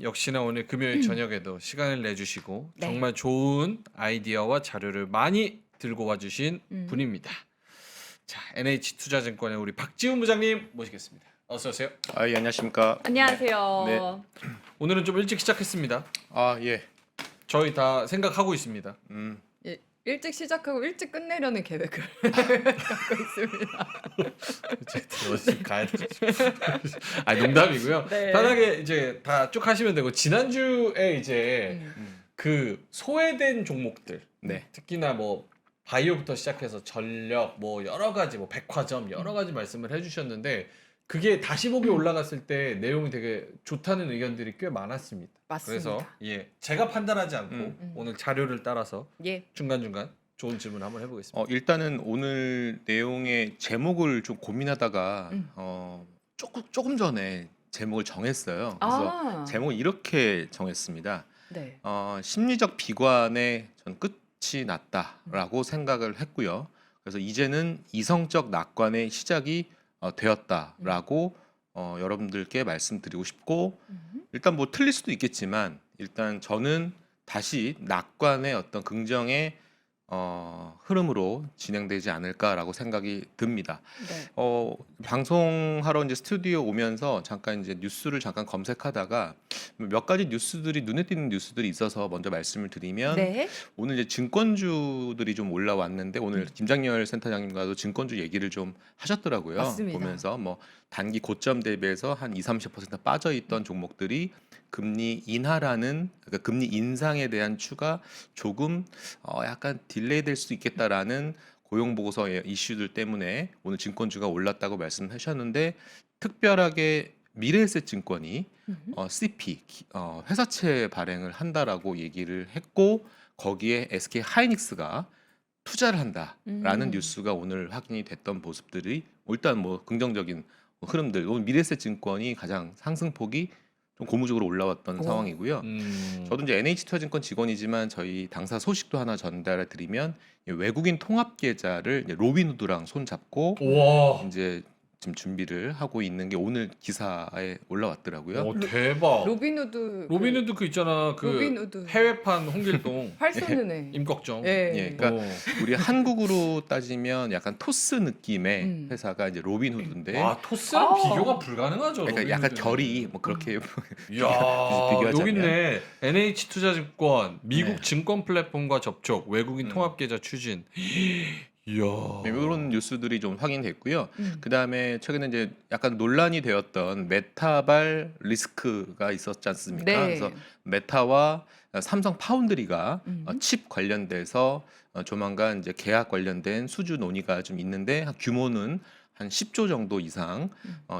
역시나 오늘 금요일 저녁에도 시간을 내주시고 네. 정말 좋은 아이디어와 자료를 많이 들고 와주신 분입니다. 자, NH투자증권의 우리 박지훈 부장님 모시겠습니다. 어서 오세요. 예, 안녕하십니까. 안녕하세요. 네. 오늘은 좀 일찍 시작했습니다. 예. 저희 다 생각하고 있습니다. 예, 일찍 시작하고 일찍 끝내려는 계획을 갖고 있습니다. 어디 가야 돼? 아, 농담이고요. 네. 편하게 이제 다 쭉 하시면 되고 지난주에 이제 그 소외된 종목들, 네. 특히나 뭐 바이오부터 시작해서 전력, 뭐 여러 가지, 뭐 백화점 여러 가지 말씀을 해주셨는데 그게 다시 보기 올라갔을 때 내용이 되게 좋다는 의견들이 꽤 많았습니다. 맞습니다. 그래서 제가 판단하지 않고 오늘 자료를 따라서 예. 중간중간 좋은 질문 한번 해보겠습니다. 일단은 오늘 내용의 제목을 좀 고민하다가 조금 전에 제목을 정했어요. 그래서 제목을 이렇게 정했습니다. 네. 심리적 비관의 전 끝이 났다라고 생각을 했고요. 그래서 이제는 이성적 낙관의 시작이 되었다라고 여러분들께 말씀드리고 싶고, 일단 뭐 틀릴 수도 있겠지만 일단 저는 다시 낙관의 어떤 긍정의 흐름으로 진행되지 않을까라고 생각이 듭니다. 네. 방송하러 이제 스튜디오 오면서 잠깐 이제 뉴스를 잠깐 검색하다가 몇 가지 뉴스들이 눈에 띄는 뉴스들이 있어서 먼저 말씀을 드리면, 네. 오늘 이제 증권주들이 좀 올라왔는데 오늘 김장렬 센터장님과도 증권주 얘기를 좀 하셨더라고요. 맞습니다. 보면서 뭐 단기 고점 대비해서 한 20-30% 빠져 있던 종목들이 금리 인하라는, 그러니까 금리 인상에 대한 추가 조금 약간 딜레이될 수 있겠다라는 고용 보고서의 이슈들 때문에 오늘 증권주가 올랐다고 말씀하셨는데, 특별하게 미래에셋 증권이 CP 회사채 발행을 한다라고 얘기를 했고, 거기에 SK 하이닉스가 투자를 한다라는 뉴스가 오늘 확인이 됐던 모습들이 일단 뭐 긍정적인 흐름들, 오늘 미래에셋 증권이 가장 상승폭이 좀 고무적으로 올라왔던 상황이고요. 저도 이제 NH투자증권 직원이지만 저희 당사 소식도 하나 전달해 드리면, 외국인 통합 계좌를 이제 로빈후드랑 손 잡고 와, 이제 지금 준비를 하고 있는 게 오늘 기사에 올라왔더라고요. 오, 대박. 로빈후드 그 있잖아, 그 로빈후드. 해외판 홍길동 활쏘는 애. 임꺽정. 예. 그러니까 우리 한국으로 따지면 약간 토스 느낌의 회사가 이제 로빈후드인데, 와, 토스랑 아. 비교가 불가능하죠. 그러니까 약간 로빈후드는. 결이 뭐 그렇게 이야, 비교하자면. 여기 있네. NH투자증권 미국 네. 증권 플랫폼과 접촉, 외국인 통합 계좌 추진. 이야. 이런 뉴스들이 좀 확인됐고요. 그 다음에 최근에 이제 약간 논란이 되었던 메타발 리스크가 있었지 않습니까? 네. 그래서 메타와 삼성 파운드리가 칩 관련돼서 조만간 이제 계약 관련된 수주 논의가 좀 있는데, 규모는 한 10조 정도 이상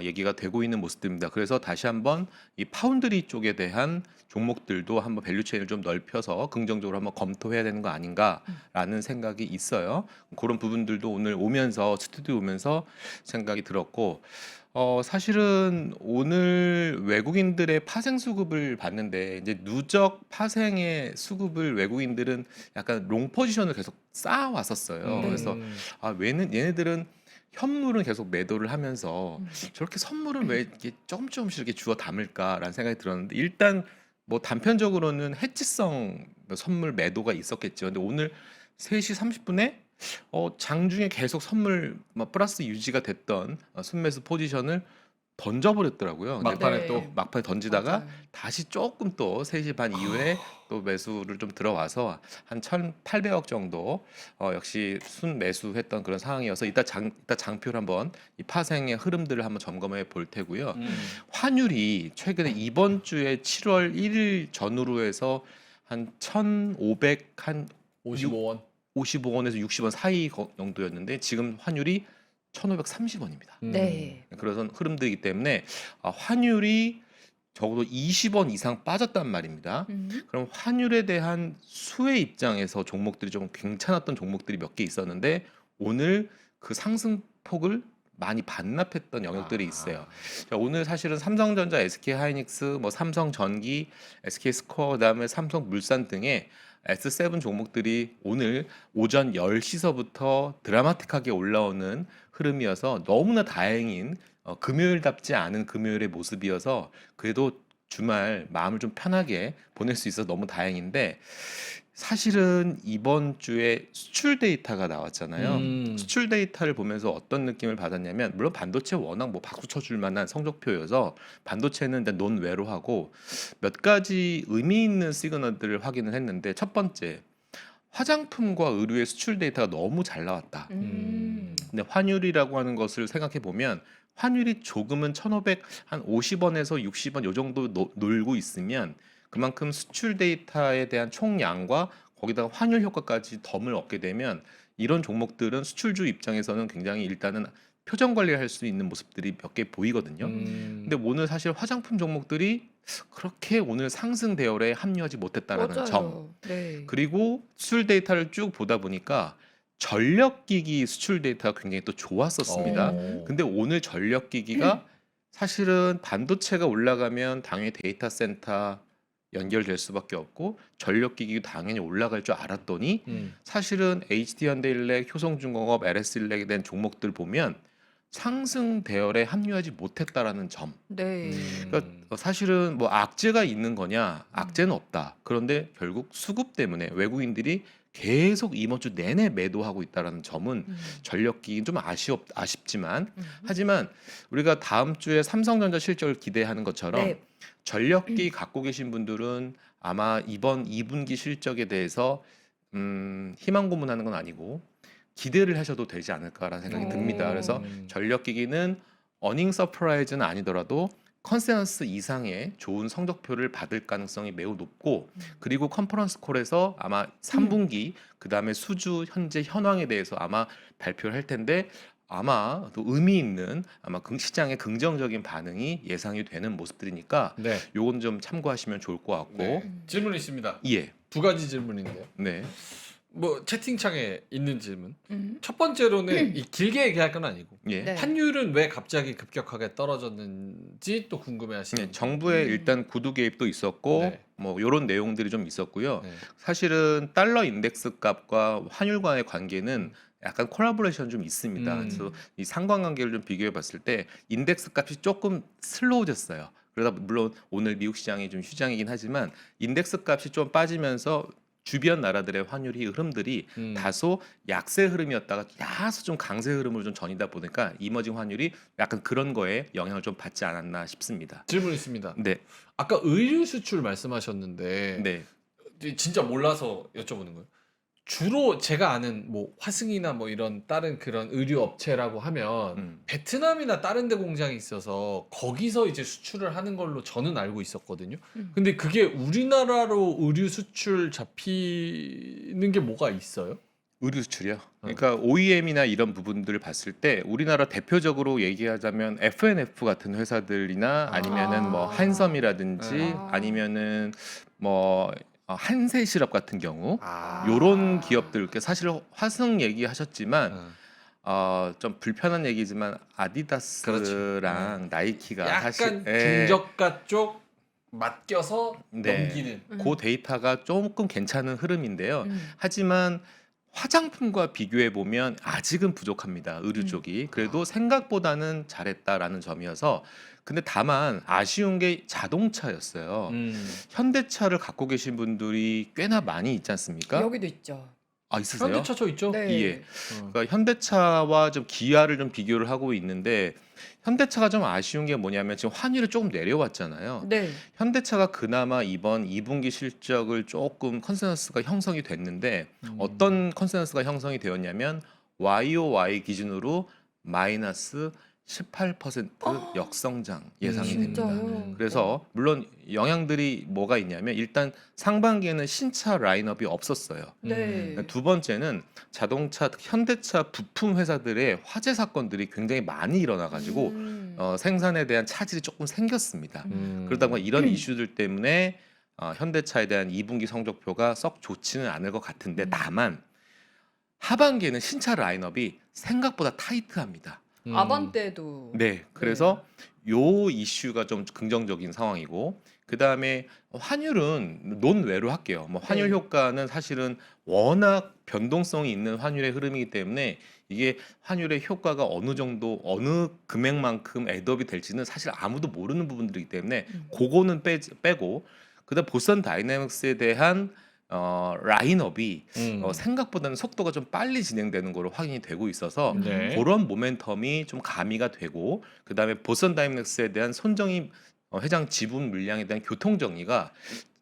얘기가 되고 있는 모습입니다. 그래서 다시 한번 이 파운드리 쪽에 대한 종목들도 한번 밸류체인을 좀 넓혀서 긍정적으로 한번 검토해야 되는 거 아닌가라는 생각이 있어요. 그런 부분들도 오늘 오면서, 스튜디오 오면서 생각이 들었고, 사실은 오늘 외국인들의 파생 수급을 봤는데, 이제 누적 파생의 수급을 외국인들은 약간 롱 포지션을 계속 쌓아왔었어요. 그래서 얘네들은 현물은 계속 매도를 하면서 저렇게 선물은 왜 이렇게 조금씩 이렇게 주워 담을까라는 생각이 들었는데, 일단 뭐 단편적으로는 해지성 선물 매도가 있었겠죠. 근데 오늘 3시 30분에 장중에 계속 선물 플러스 유지가 됐던 순매수 포지션을 던져버렸더라고요. 막판에 네. 또 막판에 던지다가 맞아요. 다시 조금 또 3시 반 이후에 또 매수를 좀 들어와서 한 1,800억 정도 역시 순매수했던 그런 상황이어서 이따 장표를 한번 이 파생의 흐름들을 한번 점검해 볼 테고요. 환율이 최근에 이번 주에 7월 1일 전후로 해서 한 1,500, 한 55원. 55원에서 60원 사이 정도였는데 지금 환율이 1,530원입니다. 네. 그런 흐름들이기 때문에 환율이 적어도 20원 이상 빠졌단 말입니다. 그럼 환율에 대한 수혜 입장에서 종목들이 좀 괜찮았던 종목들이 몇 개 있었는데, 오늘 그 상승폭을 많이 반납했던 영역들이 있어요. 자, 오늘 사실은 삼성전자, SK하이닉스, 뭐 삼성전기, SK스코어, 그다음에 삼성물산 등의 S7 종목들이 오늘 오전 10시서부터 드라마틱하게 올라오는 흐름이어서 너무나 다행인 금요일답지 않은 금요일의 모습이어서 그래도 주말 마음을 좀 편하게 보낼 수 있어서 너무 다행인데 사실은 이번 주에 수출 데이터가 나왔잖아요. 수출 데이터를 보면서 어떤 느낌을 받았냐면 물론 반도체 워낙 뭐 박수 쳐줄 만한 성적표여서 반도체는 일단 논외로 하고 몇 가지 의미 있는 시그널들을 확인을 했는데 첫 번째 화장품과 의류의 수출 데이터가 너무 잘 나왔다. 근데 환율이라고 하는 것을 생각해 보면 환율이 조금은 1,550원에서 60원 요 정도 놀고 있으면 그만큼 수출 데이터에 대한 총량과 거기다가 환율 효과까지 덤을 얻게 되면 이런 종목들은 수출주 입장에서는 굉장히 일단은 표정 관리할 수 있는 모습들이 몇 개 보이거든요. 근데 오늘 사실 화장품 종목들이 그렇게 오늘 상승 대열에 합류하지 못했다라는 점. 맞아요. 네. 그리고 수출 데이터를 쭉 보다 보니까 전력기기 수출 데이터가 굉장히 또 좋았었습니다. 근데 오늘 전력기기가 사실은 반도체가 올라가면 당연히 데이터 센터 연결될 수밖에 없고 전력기기 당연히 올라갈 줄 알았더니 사실은 HD현대일렉, 효성중공업, LS일렉에 대한 종목들 보면 상승 대열에 합류하지 못했다라는 점. 네. 그러니까 사실은 뭐 악재가 있는 거냐? 악재는 없다. 그런데 결국 수급 때문에 외국인들이 계속 이번 주 내내 매도하고 있다라는 점은 전력기기는 좀 아쉽지만 하지만 우리가 다음 주에 삼성전자 실적을 기대하는 것처럼 네. 전력기 갖고 계신 분들은 아마 이번 2분기 실적에 대해서 희망 고문하는 건 아니고 기대를 하셔도 되지 않을까라는 생각이 듭니다. 그래서 전력기기는 어닝 서프라이즈는 아니더라도 컨센서스 이상의 좋은 성적표를 받을 가능성이 매우 높고 그리고 컨퍼런스 콜에서 아마 3분기 그다음에 수주 현재 현황에 대해서 아마 발표를 할 텐데 아마 또 의미 있는 아마 시장의 긍정적인 반응이 예상이 되는 모습들이니까 네. 요건 좀 참고하시면 좋을 것 같고 네. 질문 있습니다. 예. 두 가지 질문인데요. 네. 뭐 채팅창에 있는 질문. 첫 번째로는 이 길게 얘기할 건 아니고 예. 네. 환율은 왜 갑자기 급격하게 떨어졌는지 또 궁금해하시는 네, 정부의 일단 구두 개입도 있었고 네. 뭐 이런 내용들이 좀 있었고요. 네. 사실은 달러 인덱스 값과 환율 간의 관계는 약간 콜라보레이션 좀 있습니다. 그래서 이 상관관계를 좀 비교해 봤을 때 인덱스 값이 조금 슬로우졌어요. 그러다 물론 오늘 미국 시장이 좀 휴장이긴 하지만 인덱스 값이 좀 빠지면서 주변 나라들의 환율이 흐름들이 다소 약세 흐름이었다가 야수 좀 강세 흐름으로 좀 전이다 보니까 이머징 환율이 약간 그런 거에 영향을 좀 받지 않았나 싶습니다. 질문 있습니다. 네, 아까 의류 수출 말씀하셨는데 네, 진짜 몰라서 여쭤보는 거예요. 주로 제가 아는 뭐 화승이나 뭐 이런 다른 그런 의류 업체라고 하면 베트남이나 다른 데 공장이 있어서 거기서 이제 수출을 하는 걸로 저는 알고 있었거든요. 근데 그게 우리나라로 의류 수출 잡히는 게 뭐가 있어요? 의류 수출이요. 그러니까 OEM이나 이런 부분들을 봤을 때 우리나라 대표적으로 얘기하자면 F&F 같은 회사들이나 아니면은 뭐 한섬이라든지 아니면은 뭐 한세실업 같은 경우 요런 기업들 사실 화승 얘기하셨지만 좀 불편한 얘기지만 아디다스랑 나이키가 약간 사실 중저가 쪽 맡겨서 네. 넘기는. 그 데이터가 조금 괜찮은 흐름인데요. 하지만 화장품과 비교해 보면 아직은 부족합니다. 의류 쪽이. 그래도 생각보다는 잘했다라는 점이어서 근데 다만 아쉬운 게 자동차였어요. 현대차를 갖고 계신 분들이 꽤나 많이 있지 않습니까? 여기도 있죠. 아, 있으세요? 현대차 저 있죠? 네. 예. 그러니까 현대차와 좀 기아를 좀 비교를 하고 있는데 현대차가 좀 아쉬운 게 뭐냐면 지금 환율이 조금 내려왔잖아요. 네. 현대차가 그나마 이번 2분기 실적을 조금 컨센서스가 형성이 됐는데 어떤 컨센서스가 형성이 되었냐면 YOY 기준으로 마이너스 18% 역성장 예상이 됩니다. 진짜요? 그래서 물론 영향들이 뭐가 있냐면 일단 상반기에는 신차 라인업이 없었어요. 네. 두 번째는 자동차 현대차 부품 회사들의 화재 사건들이 굉장히 많이 일어나가지고 생산에 대한 차질이 조금 생겼습니다. 그러다 보니 이런 이슈들 때문에 현대차에 대한 2분기 성적표가 썩 좋지는 않을 것 같은데 다만 하반기에는 신차 라인업이 생각보다 타이트합니다. 아반떼도 네, 그래서 요 이슈가 좀 긍정적인 상황이고 그다음에 환율은 논외로 할게요. 뭐 환율 네. 효과는 사실은 워낙 변동성이 있는 환율의 흐름이기 때문에 이게 환율의 효과가 어느 정도 어느 금액만큼 애드업이 될지는 사실 아무도 모르는 부분들이기 때문에 그거는 빼고 그다음 보선 다이내믹스에 대한 라인업이 생각보다는 속도가 좀 빨리 진행되는 거로 확인이 되고 있어서 네. 그런 모멘텀이 좀 가미가 되고 그다음에 보선 다이내믹스에 대한 손정희 회장 지분 물량에 대한 교통 정리가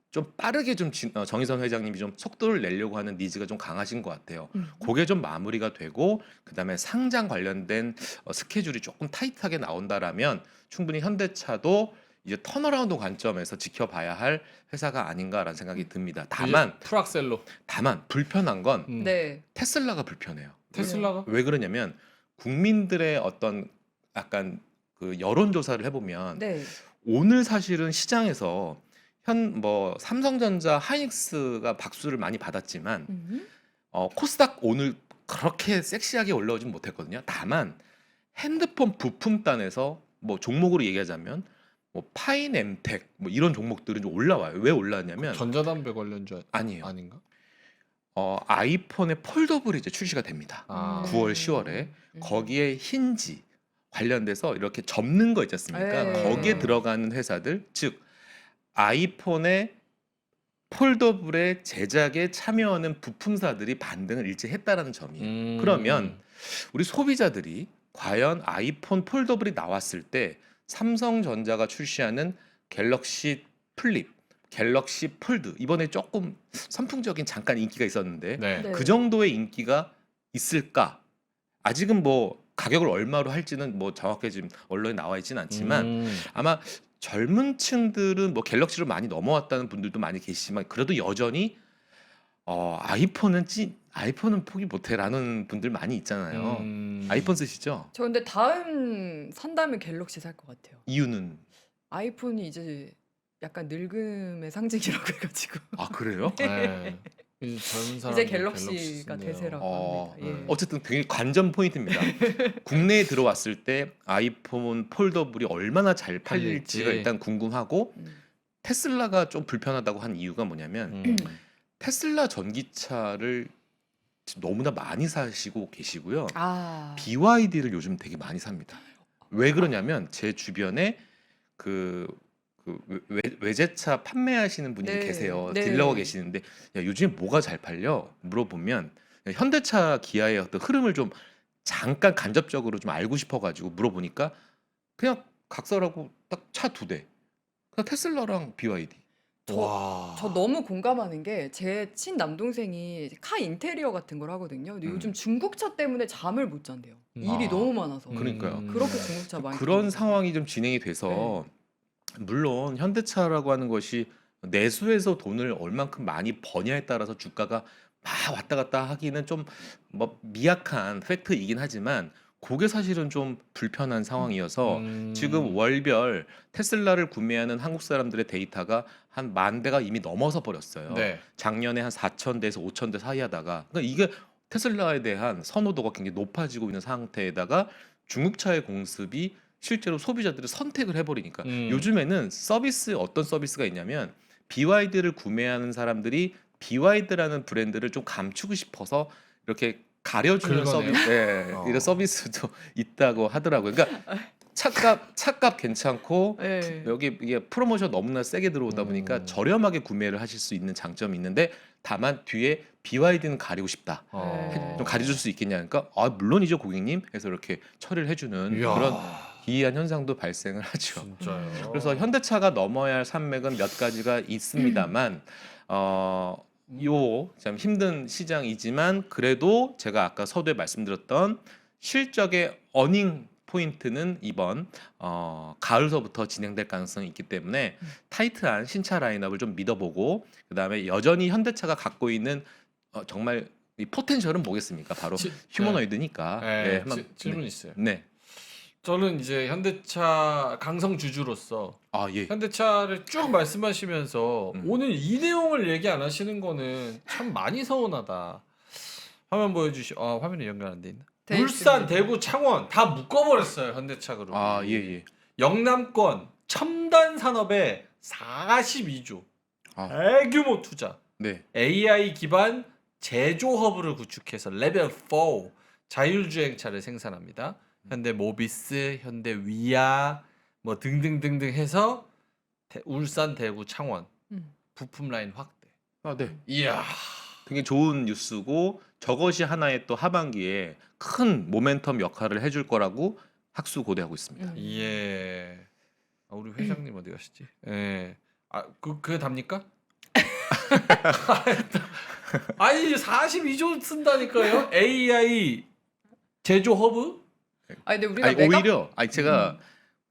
좀 빠르게 좀 정의선 회장님이 좀 속도를 내려고 하는 니즈가 좀 강하신 것 같아요. 그게 좀 마무리가 되고 그다음에 상장 관련된 스케줄이 조금 타이트하게 나온다라면 충분히 현대차도 이제 턴어라운드 관점에서 지켜봐야 할 회사가 아닌가라는 생각이 듭니다. 다만 풀악셀로. 불편한 건 네. 테슬라가 불편해요. 테슬라가 왜 그러냐면 국민들의 어떤 약간 그 여론조사를 해보면 네. 오늘 사실은 시장에서 뭐 삼성전자, 하이닉스가 박수를 많이 받았지만 코스닥 오늘 그렇게 섹시하게 올라오진 못했거든요. 다만 핸드폰 부품단에서 뭐 종목으로 얘기하자면 뭐 파이nem텍 뭐 이런 종목들은 좀 올라와요. 왜 올랐냐면 전자담배 관련주 아니에요. 아닌가? 아이폰의 폴더블이 이제 출시가 됩니다. 아. 9월, 10월에 거기에 힌지 관련돼서 이렇게 접는 거 있지 않습니까? 네. 거기에 들어가는 회사들, 즉 아이폰의 폴더블의 제작에 참여하는 부품사들이 반등을 일제했다라는 점이에요. 그러면 우리 소비자들이 과연 아이폰 폴더블이 나왔을 때 삼성전자가 출시하는 갤럭시 플립, 갤럭시 폴드 이번에 조금 선풍적인 잠깐 인기가 있었는데 네. 네. 그 정도의 인기가 있을까? 아직은 뭐 가격을 얼마로 할지는 뭐 정확하게 지금 언론에 나와 있지는 않지만 아마 젊은 층들은 뭐 갤럭시로 많이 넘어왔다는 분들도 많이 계시지만 그래도 여전히 아이폰은 포기 못해라는 분들 많이 있잖아요. 아이폰 쓰시죠? 저 근데 다음 산다면 갤럭시 살 것 같아요. 이유는 아이폰이 이제 약간 늙음의 상징이라고 해가지고 그래요? 네. 이제 젊은 사람 이제 갤럭시가 대세라고 어, 합니다. 예. 어쨌든 되게 관전 포인트입니다. 국내에 들어왔을 때 아이폰 폴더블이 얼마나 잘 팔릴지가 팔릴지. 일단 궁금하고 음. 테슬라가 좀 불편하다고 한 이유가 뭐냐면 테슬라 전기차를 지금 너무나 많이 사시고 계시고요. 아. BYD를 요즘 되게 많이 삽니다. 왜 그러냐면 제 주변에 그 외제차 판매하시는 분이 네. 계세요. 네. 딜러가 계시는데 야, 요즘에 뭐가 잘 팔려? 물어보면 현대차, 기아의 어떤 흐름을 좀 잠깐 간접적으로 좀 알고 싶어가지고 물어보니까 그냥 각설하고 딱 차 2대. 그냥 테슬라랑 BYD. 와. 저 너무 공감하는 게 제 친남동생이 카 인테리어 같은 걸 하거든요. 근데 요즘 중국차 때문에 잠을 못 잔대요. 일이 아. 너무 많아서. 그러니까요. 그렇게 중국차 많이 그런 타요. 상황이 좀 진행이 돼서 물론 현대차라고 하는 것이 내수에서 돈을 얼만큼 많이 버냐에 따라서 주가가 막 왔다 갔다 하기는 좀 뭐 미약한 팩트이긴 하지만 그게 사실은 좀 불편한 상황이어서 지금 월별 테슬라를 구매하는 한국 사람들의 데이터가 한 10,000대가 이미 넘어서 버렸어요. 네. 작년에 한 4,000대에서 5,000대 사이 하다가 그러니까 이게 테슬라에 대한 선호도가 굉장히 높아지고 있는 상태에다가 중국차의 공습이 실제로 소비자들이 선택을 해버리니까 요즘에는 어떤 서비스가 있냐면 BYD를 구매하는 사람들이 BYD라는 브랜드를 좀 감추고 싶어서 이렇게 가려주는 긁어내요? 서비스, 이런 서비스도 있다고 하더라고요. 그러니까 차값 괜찮고 네. 여기 이게 프로모션 너무나 세게 들어오다 보니까 저렴하게 구매를 하실 수 있는 장점이 있는데 다만 뒤에 BYD는 가리고 싶다. 좀 가려줄 수 있겠냐? 그러니까 물론이죠 고객님. 해서 이렇게 처리를 해주는 이야. 그런 기이한 현상도 발생을 하죠. 진짜요. 그래서 현대차가 넘어야 할 산맥은 몇 가지가 있습니다만 참 힘든 시장이지만 그래도 제가 아까 서두에 말씀드렸던 실적의 어닝 포인트는 이번 가을서부터 진행될 가능성이 있기 때문에 타이트한 신차 라인업을 좀 믿어보고 그다음에 여전히 현대차가 갖고 있는 정말 이 포텐셜은 뭐겠습니까? 바로 휴머노이드니까. 네. 한번 질문 있어요. 네. 저는 이제 현대차 강성 주주로서 예. 현대차를 쭉 말씀하시면서 오늘 이 내용을 얘기 안 하시는 거는 참 많이 서운하다. 화면 보여주시오. 화면이 연결 안 돼 있나? 돼 울산, 있습니다. 대구, 창원 다 묶어버렸어요 현대차 그룹. 예. 영남권 첨단 산업에 42조 아, 대규모 투자. 네. AI 기반 제조 허브를 구축해서 레벨 4 자율주행차를 생산합니다. 현대 모비스, 현대 위아 뭐 등등등등 해서 울산, 대구, 창원 음. 부품 라인 확대. 아, 네. 이야. 굉장히 좋은 뉴스고 저것이 하나의 또 하반기에 큰 모멘텀 역할을 해줄 거라고 학수고대하고 있습니다. 예. 아, 우리 회장님 어디 가시지? 예. 아, 그게 답니까? 아니 42조 쓴다니까요. AI 제조 허브? 아니 근데 우리가 아니, 메가 오히려 제가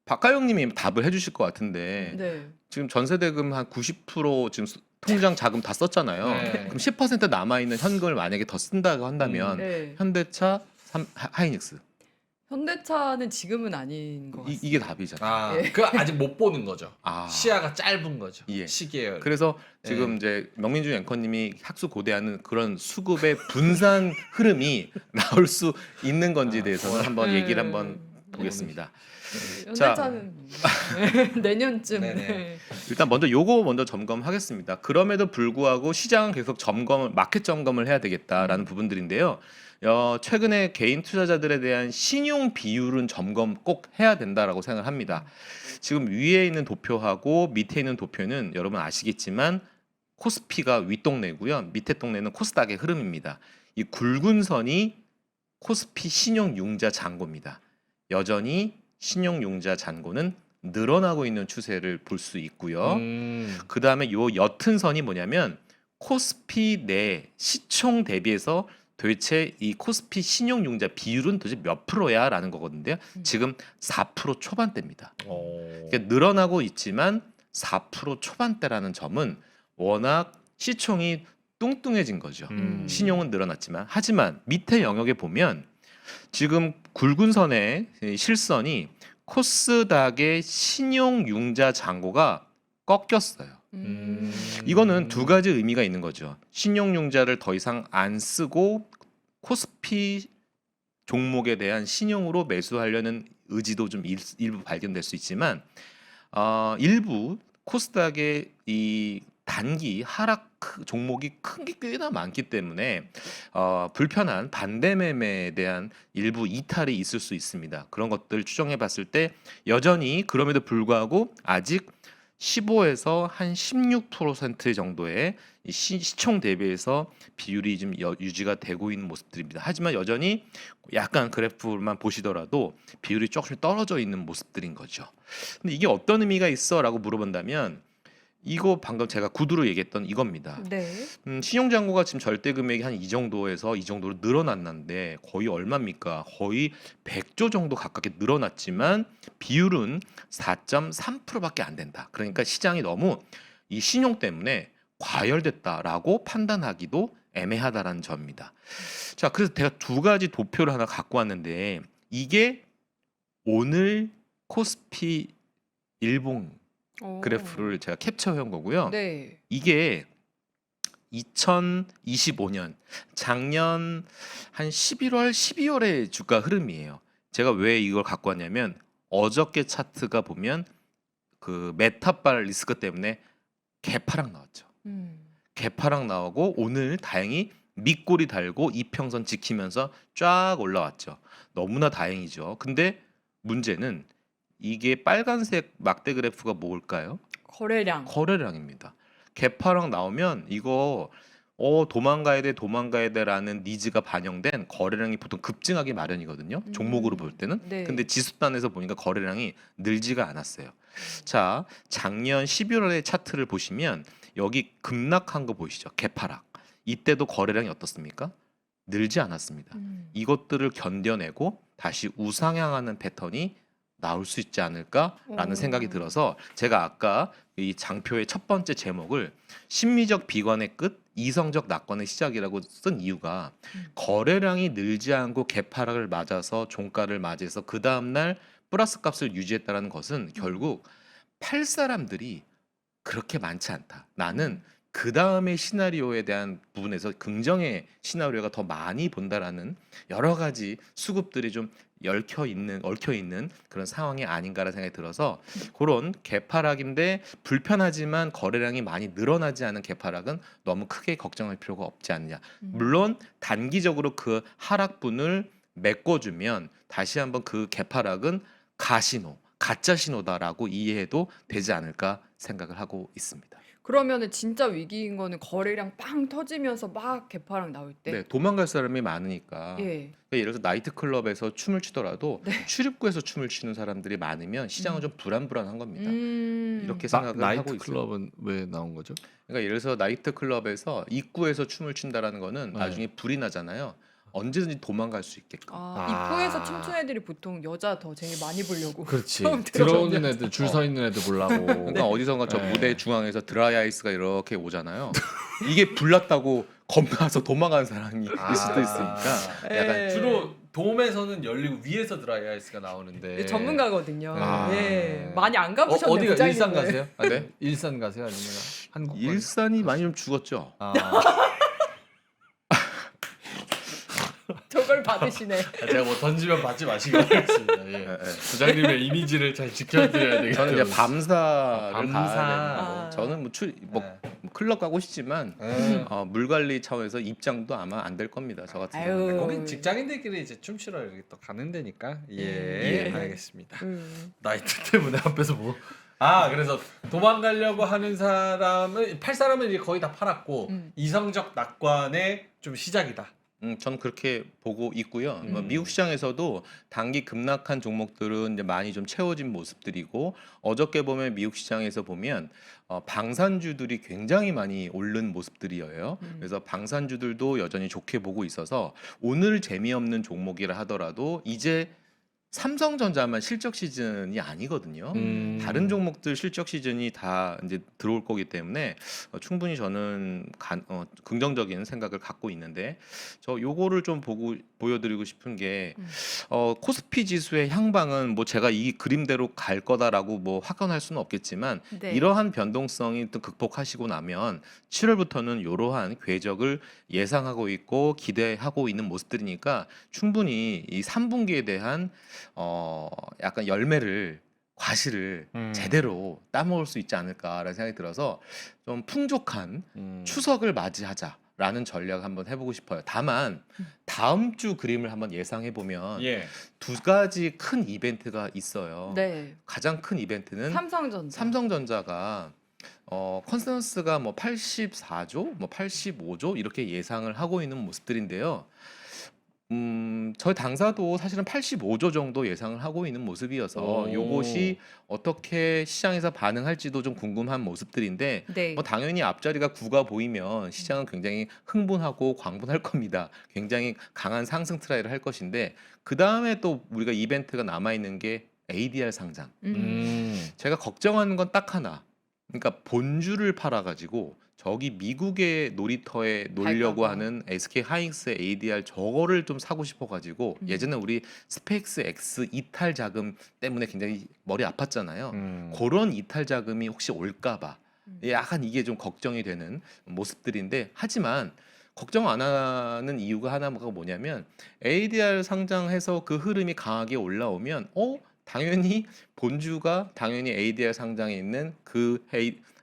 박가영님이 답을 해주실 것 같은데 네. 지금 전세대금 한 90% 지금 통장 자금 다 썼잖아요. 네. 그럼 10% 남아 있는 현금을 만약에 더 쓴다고 한다면 네. 현대차, 하이닉스 현대차는 지금은 아닌 것 같습니다. 이게 답이잖아요. 아, 예. 그 아직 못 보는 거죠. 아. 시야가 짧은 거죠. 예. 시계열. 그래서 지금 이제 명민준 앵커님이 학수고대하는 그런 수급의 분산 흐름이 나올 수 있는 건지에 대해서는 한번 얘기를 한번 보겠습니다. 현대차는 내년쯤. 네네. 네. 일단 먼저 요거 먼저 점검하겠습니다. 그럼에도 불구하고 시장은 계속 마켓 점검을 해야 되겠다라는 부분들인데요. 최근에 개인 투자자들에 대한 신용 비율은 점검 꼭 해야 된다라고 생각을 합니다. 지금 위에 있는 도표하고 밑에 있는 도표는 여러분 아시겠지만 코스피가 윗동네고요. 밑에 동네는 코스닥의 흐름입니다. 이 굵은 선이 코스피 신용융자 잔고입니다. 여전히 신용융자 잔고는 늘어나고 있는 추세를 볼 수 있고요. 그 다음에 요 옅은 선이 뭐냐면 코스피 내 시총 대비해서 도대체 이 코스피 신용융자 비율은 도대체 몇 프로야라는 거거든요. 지금 4% 초반대입니다. 그러니까 늘어나고 있지만 4% 초반대라는 점은 워낙 시총이 뚱뚱해진 거죠. 신용은 늘어났지만 하지만 밑에 영역에 보면 지금 굵은 선의 실선이 코스닥의 신용융자 잔고가 꺾였어요. 이거는 두 가지 의미가 있는 거죠. 신용융자를 더 이상 안 쓰고 코스피 종목에 대한 신용으로 매수하려는 의지도 좀 일부 발견될 수 있지만 일부 코스닥의 이 단기 하락 종목이 큰 게 꽤나 많기 때문에 불편한 반대 매매에 대한 일부 이탈이 있을 수 있습니다. 그런 것들 추정해 봤을 때 여전히 그럼에도 불구하고 아직 15에서 한 16% 정도의 시총 대비해서 비율이 좀 유지가 되고 있는 모습들입니다. 하지만 여전히 약간 그래프만 보시더라도 비율이 조금씩 떨어져 있는 모습들인 거죠. 근데 이게 어떤 의미가 있어라고 물어본다면 이거 방금 제가 구두로 얘기했던 이겁니다. 네. 신용잔고가 지금 절대 금액이 한 이 정도에서 이 정도로 늘어났는데 거의 얼마입니까? 거의 100조 정도 가깝게 늘어났지만 비율은 4.3%밖에 안 된다. 그러니까 시장이 너무 이 신용 때문에 과열됐다라고 판단하기도 애매하다라는 점입니다. 자, 그래서 제가 두 가지 도표를 하나 갖고 왔는데 이게 오늘 코스피 일봉 그래프를 제가 캡처해 온 거고요. 네. 이게 2025년 작년 한 11월, 12월의 주가 흐름이에요. 제가 왜 이걸 갖고 왔냐면 어저께 차트가 보면 그 메타발 리스크 때문에 개파락 나왔죠. 개파락 나오고 오늘 다행히 밑골이 달고 이평선 지키면서 쫙 올라왔죠. 너무나 다행이죠. 근데 문제는 이게 빨간색 막대 그래프가 뭘까요? 거래량. 거래량입니다. 개파락 나오면 이거 도망가야 돼라는 니즈가 반영된 거래량이 보통 급증하기 마련이거든요. 종목으로 볼 때는. 네. 근데 지수단에서 보니까 거래량이 늘지가 않았어요. 자, 작년 11월의 차트를 보시면 여기 급락한 거 보이시죠? 개파락. 이때도 거래량이 어떻습니까? 늘지 않았습니다. 이것들을 견뎌내고 다시 우상향하는 패턴이 나올 수 있지 않을까라는 생각이 들어서 제가 아까 이 장표의 첫 번째 제목을 심리적 비관의 끝, 이성적 낙관의 시작이라고 쓴 이유가 거래량이 늘지 않고 개파락을 맞아서 종가를 맞이해서 그 다음날 플러스 값을 유지했다는 것은 결국 팔 사람들이 그렇게 많지 않다. 나는 그 다음에 시나리오에 대한 부분에서 긍정의 시나리오가 더 많이 본다라는 여러 가지 수급들이 좀 얽혀 있는 그런 상황이 아닌가라는 생각이 들어서 그런 개파락인데 불편하지만 거래량이 많이 늘어나지 않은 개파락은 너무 크게 걱정할 필요가 없지 않느냐. 물론 단기적으로 그 하락분을 메꿔주면 다시 한번 그 개파락은 가짜 신호다라고 이해해도 되지 않을까 생각을 하고 있습니다. 그러면은 진짜 위기인 거는 거래량 빵 터지면서 막 개파락 나올 때. 네, 도망갈 사람이 많으니까. 예. 그러니까 예를 들어서 나이트클럽에서 춤을 추더라도 네. 출입구에서 춤을 추는 사람들이 많으면 시장은 좀 불안불안한 겁니다. 이렇게 나, 생각을 하고 나이트 있어요. 클럽은 왜 나온 거죠? 그러니까 예를 들어서 나이트클럽에서 입구에서 춤을 춘다라는 거는 네. 나중에 불이 나잖아요. 언제든지 도망갈 수 있게끔. 입구에서 춤추는 애들이 보통 여자 더 재미 많이 보려고. 그렇지. 처음 들어오는 들어보면. 애들 줄 서 있는 애들 보려고. 그러니까 어디선가 저 네. 무대 중앙에서 드라이 아이스가 이렇게 오잖아요. 이게 불났다고 겁나서 도망가는 사람이 있을 수도 있으니까 약간 예. 주로 돔에서는 열리고 위에서 드라이 아이스가 나오는데. 전문가거든요. 아. 예. 많이 안 가보셨네. 어디가 부장님은. 일산 가세요? 아, 네? 일산 가세요? 아니면 한국? 가세요? 일산이 많이 좀 죽었죠. 아, 저걸 받으시네. 제가 뭐 던지면 받지 마시기 바라겠습니다. 예. 예, 예. 부장님의 이미지를 잘 지켜드려야 되겠죠. 저는 이제 밤사를 밤사. 가야 되는 아. 거고 저는 뭐 네. 클럽 가고 싶지만 네. 물 관리 차원에서 입장도 아마 안 될 겁니다. 저 같은 아유. 경우는. 거긴 직장인들끼리 이제 춤추러 이렇게 또 가는 데니까. 예, 예. 알겠습니다. 음. 나이트 때문에 앞에서 뭐. 그래서 도망가려고 하는 사람은 팔 사람은 이제 거의 다 팔았고 이성적 낙관의 좀 시작이다. 저는 그렇게 보고 있고요. 음. 미국 시장에서도 단기 급락한 종목들은 이제 많이 좀 채워진 모습들이고 어저께 보면 미국 시장에서 보면 방산주들이 굉장히 많이 오른 모습들이에요. 그래서 방산주들도 여전히 좋게 보고 있어서 오늘 재미없는 종목이라 하더라도 이제 삼성전자만 실적 시즌이 아니거든요. 다른 종목들 실적 시즌이 다 이제 들어올 거기 때문에 충분히 저는 긍정적인 생각을 갖고 있는데 저 요거를 좀 보여드리고 싶은 게 코스피 지수의 향방은 뭐 제가 이 그림대로 갈 거다라고 뭐 확언할 수는 없겠지만 네. 이러한 변동성이 또 극복하시고 나면 7월부터는 이러한 궤적을 예상하고 있고 기대하고 있는 모습들이니까 충분히 이 3분기에 대한 약간 과실을 제대로 따먹을 수 있지 않을까라는 생각이 들어서 좀 풍족한 추석을 맞이하자라는 전략을 한번 해보고 싶어요. 다만 다음 주 그림을 한번 예상해 보면 예. 두 가지 큰 이벤트가 있어요. 네. 가장 큰 이벤트는 삼성전자가 컨센서스가 뭐 84조, 뭐 85조 이렇게 예상을 하고 있는 모습들인데요. 저희 당사도 사실은 85조 정도 예상을 하고 있는 모습이어서 오. 요것이 어떻게 시장에서 반응할지도 좀 궁금한 모습들인데 네. 뭐 당연히 앞자리가 9가 보이면 시장은 굉장히 흥분하고 광분할 겁니다. 굉장히 강한 상승 트라이를 할 것인데 그 다음에 또 우리가 이벤트가 남아 있는 게 ADR 상장. 제가 걱정하는 건 딱 하나. 그러니까 본주를 팔아가지고 저기 미국의 놀이터에 놀려고 갈까봐. 하는 SK 하이닉스의 ADR 저거를 좀 사고 싶어가지고 예전에 우리 스페이스 X 이탈 자금 때문에 굉장히 머리 아팠잖아요. 그런 이탈 자금이 혹시 올까봐 약간 이게 좀 걱정이 되는 모습들인데 하지만 걱정 안 하는 이유가 하나가 뭐냐면 ADR 상장해서 그 흐름이 강하게 올라오면 당연히 본주가 당연히 ADR 상장에 있는 그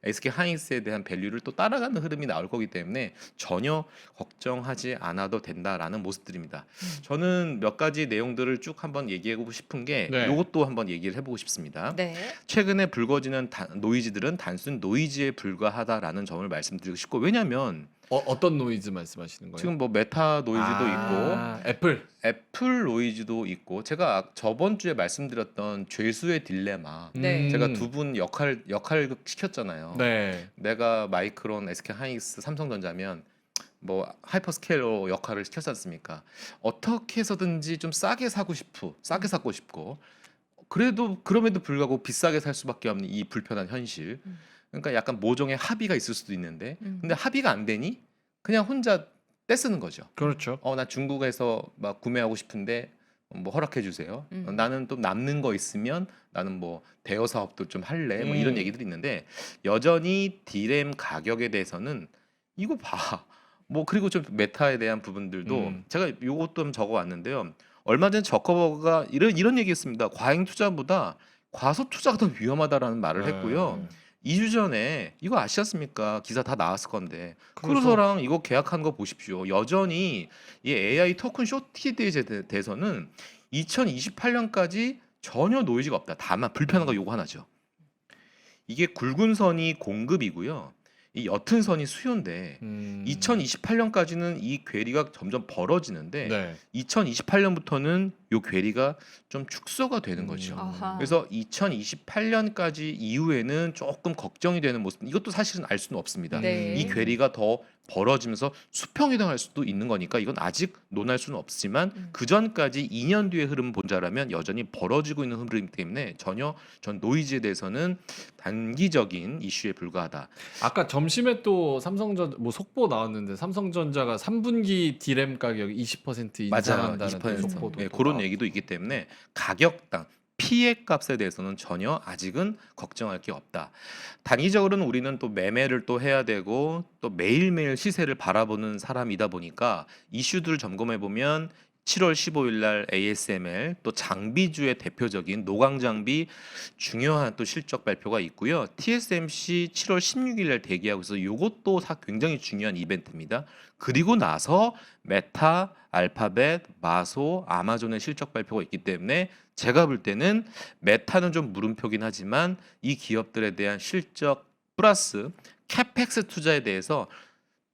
SK 하이닉스에 대한 밸류를 또 따라가는 흐름이 나올 거기 때문에 전혀 걱정하지 않아도 된다라는 모습들입니다. 저는 몇 가지 내용들을 쭉 한번 얘기하고 싶은 게 네. 이것도 한번 얘기를 해보고 싶습니다. 네. 최근에 불거지는 노이즈들은 단순 노이즈에 불과하다라는 점을 말씀드리고 싶고 왜냐하면 어떤 노이즈 말씀하시는 거예요? 지금 뭐 메타 노이즈도 있고 애플 노이즈도 있고 제가 저번 주에 말씀드렸던 죄수의 딜레마 네. 제가 두 분 역할극 시켰잖아요. 네. 내가 마이크론, SK 하이닉스, 삼성전자면 뭐 하이퍼스케일러 역할을 시켰지 않습니까? 어떻게 해서든지 좀 싸게 사고 싶고 그럼에도 불구하고 비싸게 살 수밖에 없는 이 불편한 현실. 그러니까 약간 모종의 합의가 있을 수도 있는데 근데 합의가 안 되니 그냥 혼자 떼쓰는 거죠. 그렇죠. 나 중국에서 막 구매하고 싶은데 뭐 허락해 주세요. 음. 나는 또 남는 거 있으면 나는 뭐 대여 사업도 좀 할래. 뭐 이런 음. 얘기들이 있는데 여전히 디램 가격에 대해서는 이거 봐. 뭐 그리고 좀 메타에 대한 부분들도 제가 요것도 좀 적어 왔는데요. 얼마 전에 저커버그가 이런 얘기했습니다. 과잉 투자보다 과소 투자가 더 위험하다라는 말을 했고요. 음. 2주 전에 이거 아시았습니까? 기사 다 나왔을 건데 그래서- 크루저랑 이거 계약한 거 보십시오. 여전히 이 AI 토큰 쇼티에 대해서는 2028년까지 전혀 노이즈가 없다. 다만 불편한 거 요거 하나죠. 이게 굵은 선이 공급이고요. 이 옅은 선이 수요인데 2028년까지는 이 괴리가 점점 벌어지는데 네. 2028년부터는 요 괴리가 좀 축소가 되는 거죠. 아하. 그래서 2028년까지 이후에는 조금 걱정이 되는 모습. 이것도 사실은 알 수는 없습니다. 네. 이 괴리가 더 벌어지면서 수평이 당할 수도 있는 거니까 이건 아직 논할 수는 없지만 그 전까지 2년 뒤의 흐름 본자라면 여전히 벌어지고 있는 흐름이기 때문에 전혀 전 노이즈에 대해서는 단기적인 이슈에 불과하다. 아까 점심에 또 삼성전 뭐 속보 나왔는데 삼성전자가 3분기 디램 가격 20% 맞아요. 인상한다는 20%. 속보도 네, 또 그런 나왔고. 얘기도 있기 때문에 가격당 피해 값에 대해서는 전혀 아직은 걱정할 게 없다. 단기적으로는 우리는 또 매매를 또 해야 되고 또 매일매일 시세를 바라보는 사람이다 보니까 이슈들을 점검해 보면 7월 15일 날 ASML 또 장비주의 대표적인 노광장비 중요한 또 실적 발표가 있고요. TSMC 7월 16일 날 대기하고 있어서 이것도 굉장히 중요한 이벤트입니다. 그리고 나서 메타, 알파벳, 마소, 아마존의 실적 발표가 있기 때문에 제가 볼 때는 메타는 좀 물음표긴 하지만 이 기업들에 대한 실적 플러스 캐펙스 투자에 대해서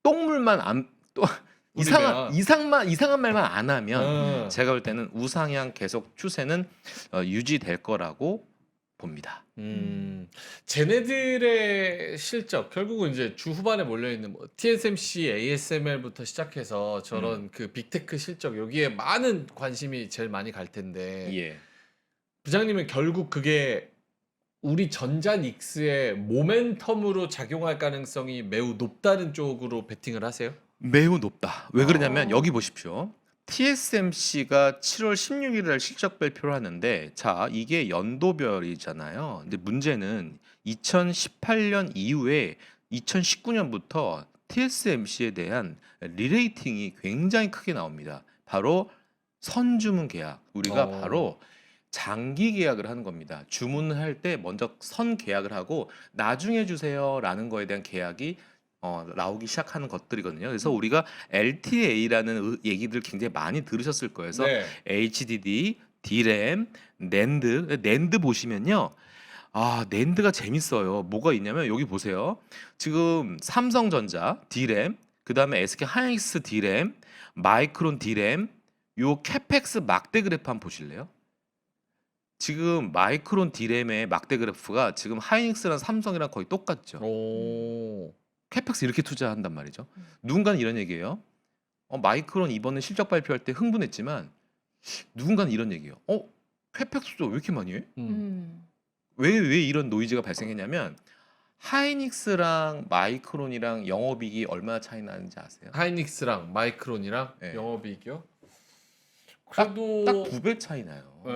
똥물만 안 또 우리가- 이상한 말만 안 하면 어. 제가 볼 때는 우상향 계속 추세는 유지될 거라고 봅니다. 쟤네들의 실적 결국은 이제 주 후반에 몰려 있는 뭐 TSMC, ASML부터 시작해서 저런 그 빅테크 실적 여기에 많은 관심이 제일 많이 갈 텐데 예. 부장님은 결국 그게 우리 전자닉스의 모멘텀으로 작용할 가능성이 매우 높다는 쪽으로 베팅을 하세요? 매우 높다. 왜 그러냐면 아. 여기 보십시오. TSMC가 7월 16일 날 실적 발표를 하는데 자, 이게 연도별이잖아요. 근데 문제는 2018년 이후에 2019년부터 TSMC에 대한 리레이팅이 굉장히 크게 나옵니다. 바로 선주문 계약. 우리가 어. 바로 장기 계약을 하는 겁니다. 주문을 할 때 먼저 선 계약을 하고 나중에 주세요라는 거에 대한 계약이 나오기 시작하는 것들이거든요. 그래서 우리가 LTA라는 얘기들 굉장히 많이 들으셨을 거예요. 그래서 네. HDD, DRAM, 낸드 보시면요. 아, 낸드가 재밌어요. 뭐가 있냐면 여기 보세요. 지금 삼성전자 DRAM, 그다음에 SK 하이닉스 DRAM, 마이크론 DRAM, 요 캐펙스 막대 그래프 한번 보실래요? 지금 마이크론 DRAM의 막대 그래프가 지금 하이닉스랑 삼성이랑 거의 똑같죠. 오. 캐펙스 이렇게 투자한단 말이죠. 누군가는 이런 얘기예요. 마이크론 이번에 실적 발표할 때 흥분했지만 누군가는 이런 얘기예요. 캐펙스 왜 이렇게 많이 해? 음. 왜 이런 노이즈가 발생했냐면 하이닉스랑 마이크론이랑 영업이익이 얼마나 차이 나는지 아세요? 하이닉스랑 마이크론이랑 네. 영업이익이요? 딱 그래도 9배 차이 나요. 네.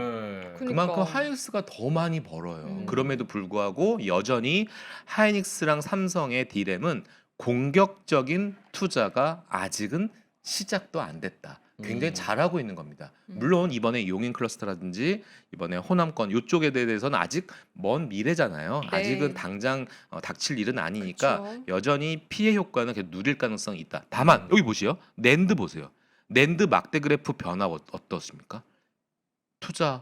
그만큼 그러니까. 하이닉스가 더 많이 벌어요. 음. 그럼에도 불구하고 여전히 하이닉스랑 삼성의 디램은 공격적인 투자가 아직은 시작도 안 됐다. 굉장히 잘하고 있는 겁니다. 물론 이번에 용인 클러스터라든지 이번에 호남권 이쪽에 대해서는 아직 먼 미래잖아요. 네. 아직은 당장 닥칠 일은 아니니까 그쵸. 여전히 피해 효과는 계속 누릴 가능성이 있다. 다만 여기 보시요. 낸드 보세요. 낸드 막대 그래프 변화 어떻습니까? 투자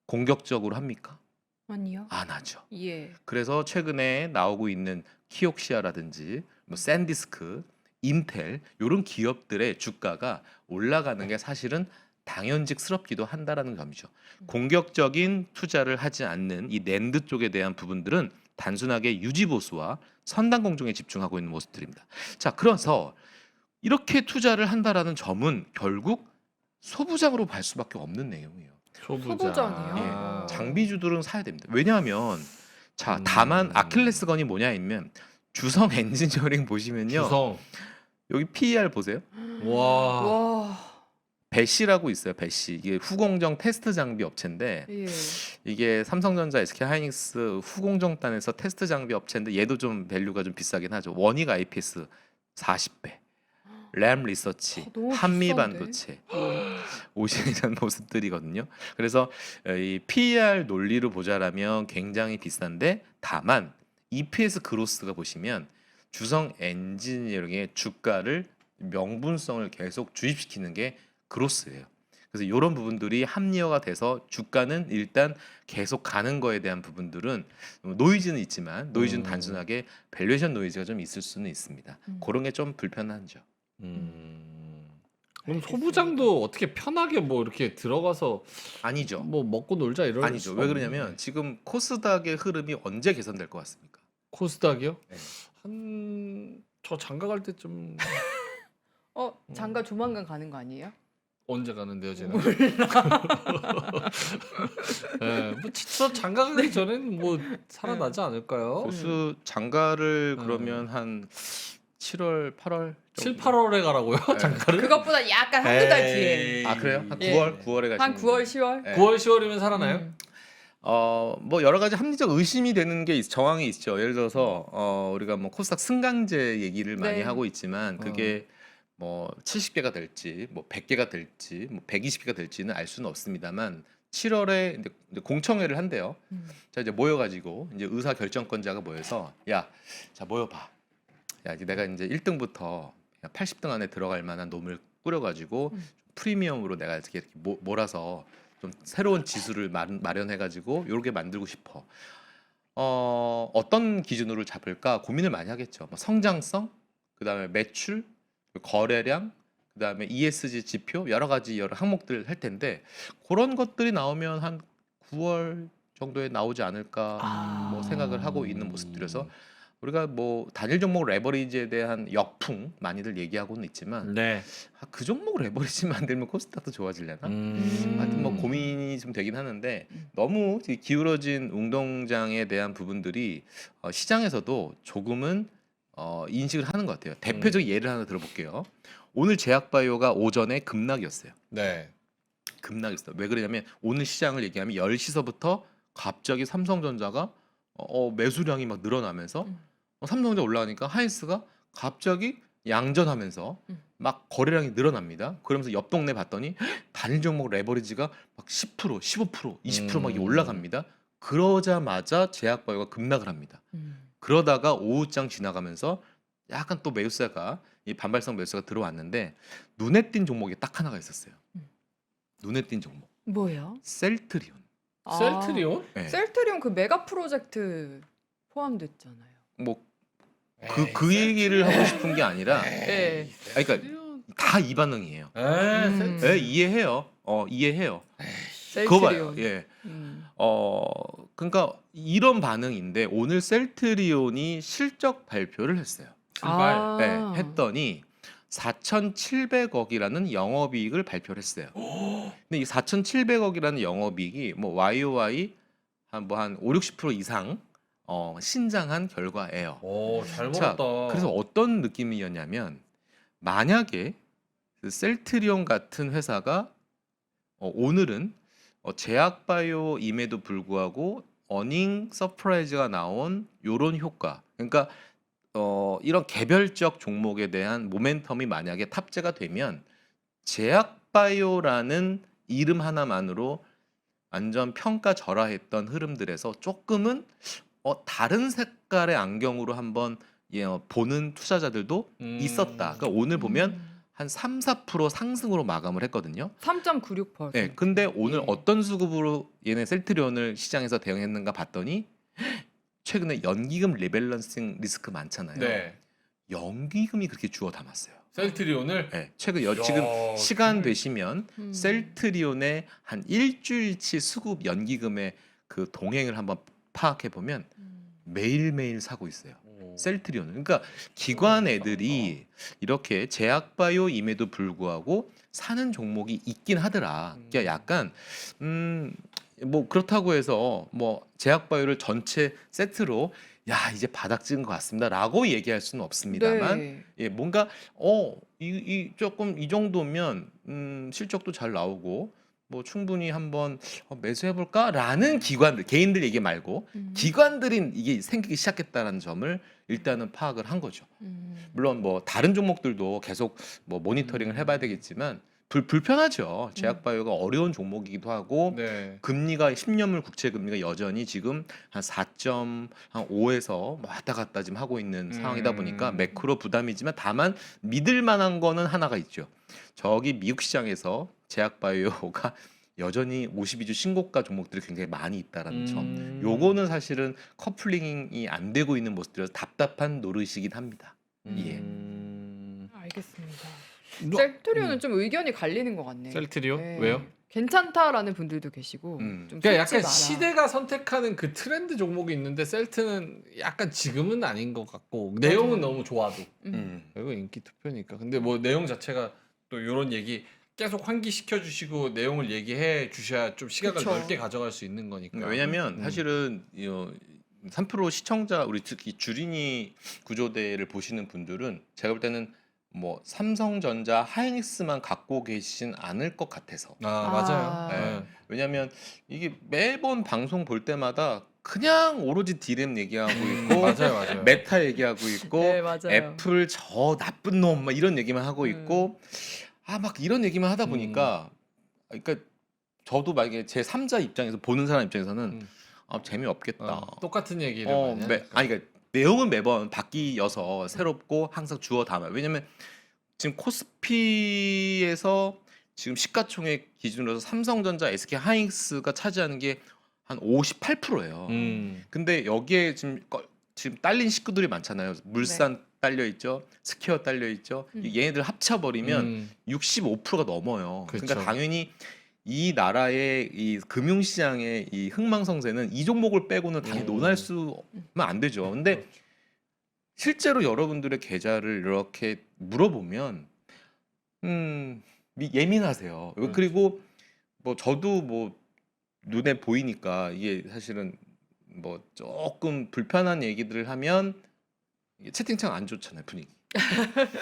공격적으로 합니까? 아니요. 안 하죠. 예. 그래서 최근에 나오고 있는 키옥시아라든지 뭐 샌디스크, 인텔 이런 기업들의 주가가 올라가는 게 사실은 당연직스럽기도 한다라는 점이죠. 공격적인 투자를 하지 않는 이 낸드 쪽에 대한 부분들은 단순하게 유지 보수와 선단 공정에 집중하고 있는 모습들입니다. 자, 그래서 이렇게 투자를 한다라는 점은 결국 소부장으로 갈 수밖에 없는 내용이에요. 소부장이요? 예, 장비주들은 사야 됩니다. 왜냐하면 자, 다만 아킬레스건이 뭐냐면 주성 엔지니어링 보시면요. 주성. 여기 PER 보세요. 와. 와. 배시라고 있어요. 배시. 이게 후공정 테스트 장비 업체인데 예. 이게 삼성전자, SK하이닉스 후공정단에서 테스트 장비 업체인데 얘도 좀 밸류가 좀 비싸긴 하죠. 원익 IPS 40배, 램 리서치, 너무 한미 비싼데? 반도체 오시는 모습들이거든요. 그래서 이 PER 논리로 보자라면 굉장히 비싼데 다만 EPS 그로스가 보시면 주성 엔지니어링의 주가를 명분성을 계속 주입시키는 게 그로스예요. 그래서 이런 부분들이 합리화가 돼서 주가는 일단 계속 가는 거에 대한 부분들은 노이즈는 있지만 노이즈는 단순하게 밸류에이션 노이즈가 좀 있을 수는 있습니다. 그런 게 좀 불편하죠. 그럼 알겠습니다. 소부장도 어떻게 편하게 뭐 이렇게 들어가서 아니죠. 뭐 먹고 놀자 이럴 아니죠. 수가 왜 없는데. 그러냐면 지금 코스닥의 흐름이 언제 개선될 것 같습니까? 코스닥이요? 네. 저 장가 갈 때쯤 장가 조만간 가는 거 아니에요? 언제 가는데요, 제가? 예, 저 장가 가기 전에는 뭐 살아나지 않을까요? 보수 장가를 음. 그러면 한 7월, 8월 7, 8월에 가라고요? 네. 장가를? 그것보다 약간 한두 달 뒤에. 아 그래요? 한 예. 9월에 가시면 한 9월, 10월? 네. 9월, 10월이면 살아나요? 뭐 여러 가지 합리적 의심이 되는 게 정황이 있죠. 예를 들어서 우리가 뭐 코스닥 승강제 얘기를 많이 네. 하고 있지만 그게 뭐 70개가 될지 뭐 100개가 될지 뭐 120개가 될지는 알 수는 없습니다만 7월에 이제 공청회를 한대요. 자 이제 모여가지고 이제 의사 결정권자가 모여서 자 모여봐. 이제 내가 이제 1등부터 80등 안에 들어갈 만한 놈을 꾸려가지고 프리미엄으로 내가 이렇게 몰아서 좀 새로운 지수를 마련해가지고 이렇게 만들고 싶어. 어떤 기준으로 잡을까 고민을 많이 하겠죠. 뭐 성장성, 그다음에 매출, 거래량, 그다음에 ESG 지표 여러 항목들 할 텐데 그런 것들이 나오면 한 9월 정도에 나오지 않을까 뭐 생각을 하고 있는 모습들이어서 우리가 뭐 단일 종목 레버리지에 대한 역풍 많이들 얘기하고는 있지만 네. 그 종목 레버리지 만들면 코스닥도 좋아지려나? 하여튼 뭐 고민이 좀 되긴 하는데 너무 기울어진 운동장에 대한 부분들이 시장에서도 조금은 인식을 하는 것 같아요. 대표적인 예를 하나 들어볼게요. 오늘 제약바이오가 오전에 급락이었어요. 네. 급락이었어요. 왜 그러냐면 오늘 시장을 얘기하면 10시서부터 갑자기 삼성전자가 매수량이 막 늘어나면서 삼성전자 올라가니까 하이스가 갑자기 양전하면서 막 거래량이 늘어납니다. 그러면서 옆 동네 봤더니 단일 종목 레버리지가 막 10%, 15%, 20% 막 올라갑니다. 그러자마자 제약바이오가 급락을 합니다. 그러다가 오후장 지나가면서 약간 또 매수세가 이 반발성 매수가 들어왔는데 눈에 띈 종목이 딱 하나가 있었어요. 눈에 띈 종목. 뭐예요? 셀트리온. 셀트리온? 네. 셀트리온 그 메가 프로젝트 포함됐잖아요. 뭐 그 얘기를 하고 싶은 게 아니라 네. 그러니까 다 이 반응이에요. 네, 이해해요. 이해해요. 그거 봐요. 셀트리온. 예. 그러니까 이런 반응인데 오늘 셀트리온이 실적 발표를 했어요. 아. 네, 했더니 4,700억이라는 영업이익을 발표를 했어요. 근데 이 4,700억이라는 영업이익이 뭐 YOY 한 5, 60% 이상 신장한 결과예요. 오, 잘 자, 먹었다. 그래서 어떤 느낌이었냐면 만약에 그 셀트리온 같은 회사가 오늘은 제약바이오임에도 불구하고 어닝 서프라이즈가 나온 요런 효과. 그러니까 이런 개별적 종목에 대한 모멘텀이 만약에 탑재가 되면 제약바이오라는 이름 하나만으로 완전 평가절하했던 흐름들에서 조금은 다른 색깔의 안경으로 한번 보는 투자자들도 있었다. 그러니까 오늘 보면 한 3, 4% 상승으로 마감을 했거든요. 3.96%. 네, 근데 오늘 예. 어떤 수급으로 얘네 셀트리온을 시장에서 대응했는가 봤더니 최근에 연기금 리밸런싱 리스크 많잖아요. 네. 연기금이 그렇게 주워 담았어요. 셀트리온을 네, 최근 야, 지금 시간 그걸- 되시면 셀트리온의 한 일주일치 수급 연기금의 그 동행을 한번 파악해 보면 매일매일 사고 있어요. 셀트리온. 그러니까 기관 애들이 이렇게 제약바이오임에도 불구하고 사는 종목이 있긴 하더라. 그러니까 약간 뭐 그렇다고 해서 뭐 제약바이오를 전체 세트로 야 이제 바닥 찍은 것 같습니다라고 얘기할 수는 없습니다만 네. 예 뭔가 이 조금 이 정도면 실적도 잘 나오고 뭐 충분히 한번 매수해 볼까라는 기관들 개인들 얘기 말고 기관들이 이게 생기기 시작했다는 점을 일단은 파악을 한 거죠. 물론 뭐 다른 종목들도 계속 뭐 모니터링을 해봐야 되겠지만 불편하죠. 제약바이오가 어려운 종목이기도 하고 네. 금리가 10년물 국채 금리가 여전히 지금 한 4.5에서 왔다 갔다 지금 하고 있는 상황이다 보니까 매크로 부담이지만 다만 믿을 만한 거는 하나가 있죠. 저기 미국 시장에서 제약바이오가 여전히 52주 신고가 종목들이 굉장히 많이 있다라는 점. 요거는 사실은 커플링이 안 되고 있는 모습들이라서 답답한 노릇이긴 합니다. 예. 알겠습니다. 뭐- 셀트리온은 좀 의견이 갈리는 것 같네요. 셀트리온? 네. 왜요? 괜찮다라는 분들도 계시고 좀 그러니까 속지 약간 마라. 시대가 선택하는 그 트렌드 종목이 있는데 셀트는 약간 지금은 아닌 것 같고 내용은 너무 좋아도 이거 인기 투표니까. 근데 뭐 내용 자체가 또 이런 얘기 계속 환기시켜 주시고 내용을 얘기해 주셔야 좀 시각을 그쵸. 넓게 가져갈 수 있는 거니까. 왜냐면 사실은 3프로 시청자 우리 특히 주린이 구조대를 보시는 분들은 제가 볼 때는 뭐 삼성전자, 하이닉스만 갖고 계시진 않을 것 같아서. 맞아요. 네. 왜냐면 이게 매번 방송 볼 때마다 그냥 오로지 디램 얘기하고 있고 맞아요. 메타 얘기하고 있고 네, 맞아요. 애플 저 나쁜 놈 막 이런 얘기만 하고 있고 막 이런 얘기만 하다 보니까 그러니까 저도 만약에 제 3자 입장에서 보는 사람 입장에서는 재미없겠다. 똑같은 얘기를 많이 하니까. 아니 그러니까 내용은 매번 바뀌어서 새롭고 항상 주워 담아요. 왜냐면 지금 코스피에서 지금 시가총액 기준으로 삼성전자, SK 하이닉스가 차지하는 게 한 58%예요. 근데 여기에 지금 딸린 식구들이 많잖아요. 물산 딸려 있죠, 스퀘어 딸려 있죠. 얘네들 합쳐버리면 65%가 넘어요. 그렇죠. 그러니까 당연히 이 나라의 이 금융시장의 이 흥망성쇠는 이 종목을 빼고는 당연히 논할 수는 안 되죠. 근데 실제로 여러분들의 계좌를 이렇게 물어보면 예민하세요. 그렇죠. 그리고 뭐 저도 뭐 눈에 보이니까 이게 사실은 뭐 조금 불편한 얘기들을 하면 이게 채팅창 안 좋잖아요, 분위기.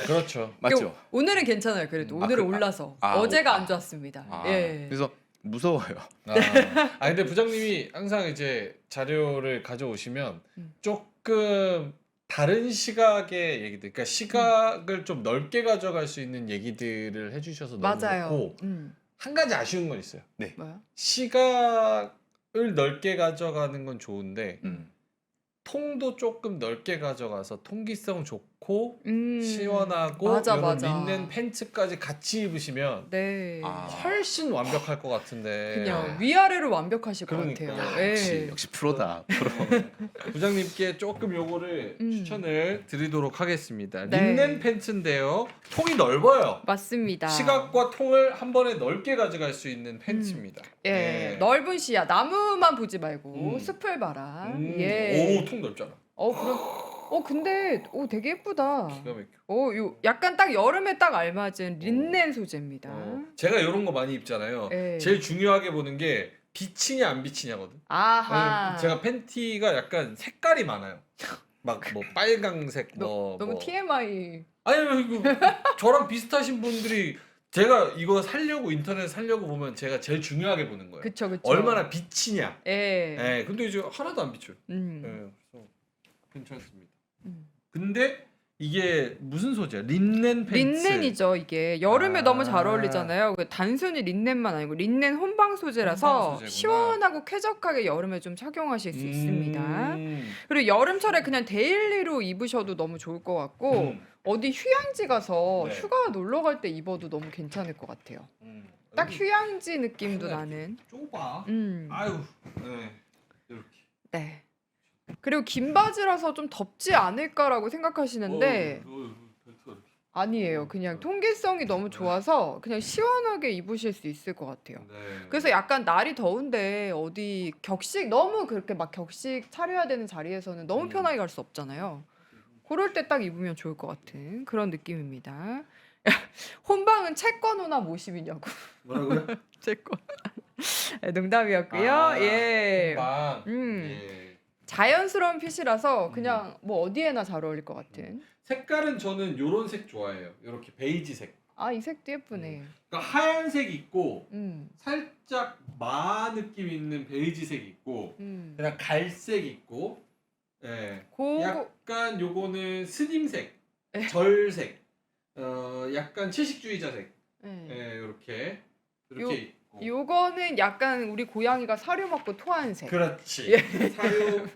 그렇죠. 맞죠? 오늘은 괜찮아요. 그래도 오늘은 그- 올라서 아, 어제가 아. 안 좋았습니다. 예. 그래서 무서워요. 근데 부장님이 항상 이제 자료를 가져오시면 조금 다른 시각의 얘기들, 그러니까 시각을 좀 넓게 가져갈 수 있는 얘기들을 해주셔서 너무 맞아요. 좋고 한 가지 아쉬운 건 있어요. 뭐야? 시각을 넓게 가져가는 건 좋은데 통도 조금 넓게 가져가서 통기성 좋고 시원하고 맞아, 이런 맞아. 린넨 팬츠까지 같이 입으시면 네. 훨씬 완벽할 것 같은데 그냥 위아래로 완벽하실 것 그러니까. 같아요. 예. 역시 프로다. 프로. 부장님께 조금 요거를 추천을 드리도록 하겠습니다. 네. 린넨 팬츠인데요. 통이 넓어요. 맞습니다. 시각과 통을 한 번에 넓게 가져갈 수 있는 팬츠입니다. 예. 넓은 시야. 나무만 보지 말고 숲을 봐라. 예. 오, 통 넓잖아. 근데 되게 예쁘다. 기가 막혀. 요 약간 딱 여름에 딱 알맞은 린넨 소재입니다. 제가 이런 거 많이 입잖아요. 예. 제일 중요하게 보는 게 비치냐 안 비치냐거든. 아하. 제가 팬티가 약간 색깔이 많아요. 막 뭐 빨강색 너무 TMI. 아니 이거 저랑 비슷하신 분들이 제가 이거 살려고 인터넷 살려고 보면 제가 제일 중요하게 보는 거예요. 그쵸. 얼마나 비치냐. 예. 근데 이제 하나도 안 비쳐요. 음. 그래서 괜찮습니다. 근데 이게 무슨 소재야? 린넨 팬츠. 린넨이죠 이게 여름에 아. 너무 잘 어울리잖아요. 단순히 린넨만 아니고 린넨 혼방 소재라서 혼방 소재구나. 시원하고 쾌적하게 여름에 좀 착용하실 수 있습니다. 음. 그리고 여름철에 그냥 데일리로 입으셔도 너무 좋을 것 같고 어디 휴양지 가서 네. 휴가 놀러 갈 때 입어도 너무 괜찮을 것 같아요. 딱 여기 휴양지 느낌도 휴양지. 나는. 좁아. 음. 아유. 네. 이렇게. 네. 그리고 긴 바지라서 좀 덥지 않을까라고 생각하시는데 벨트가 이렇게. 아니에요. 그냥 통기성이 너무 좋아서 그냥 시원하게 입으실 수 있을 것 같아요. 네. 그래서 약간 날이 더운데 어디 격식 너무 그렇게 막 격식 차려야 되는 자리에서는 너무 편하게 갈 수 없잖아요. 그럴 때 딱 입으면 좋을 것 같은 그런 느낌입니다. 혼방은 채권호나 모십이냐고. 뭐라고요? 채권. 농담이었고요. 아, 예. 금방. 음. 예. 자연스러운 핏이라서 그냥 뭐 어디에나 잘 어울릴 것 같은. 색깔은 저는 요런 색 좋아해요. 요렇게 베이지색. 아, 이 색도 예쁘네. 그러니까 하얀색 있고 음. 살짝 마 느낌 있는 베이지색 있고 음. 그냥 갈색 있고 예. 고거 약간 요거는 스님색, 절색, 약간 채식주의자색, 예. 예, 요렇게 요- 있고. 요거는 약간 우리 고양이가 사료 먹고 토한 색. 그렇지. 사료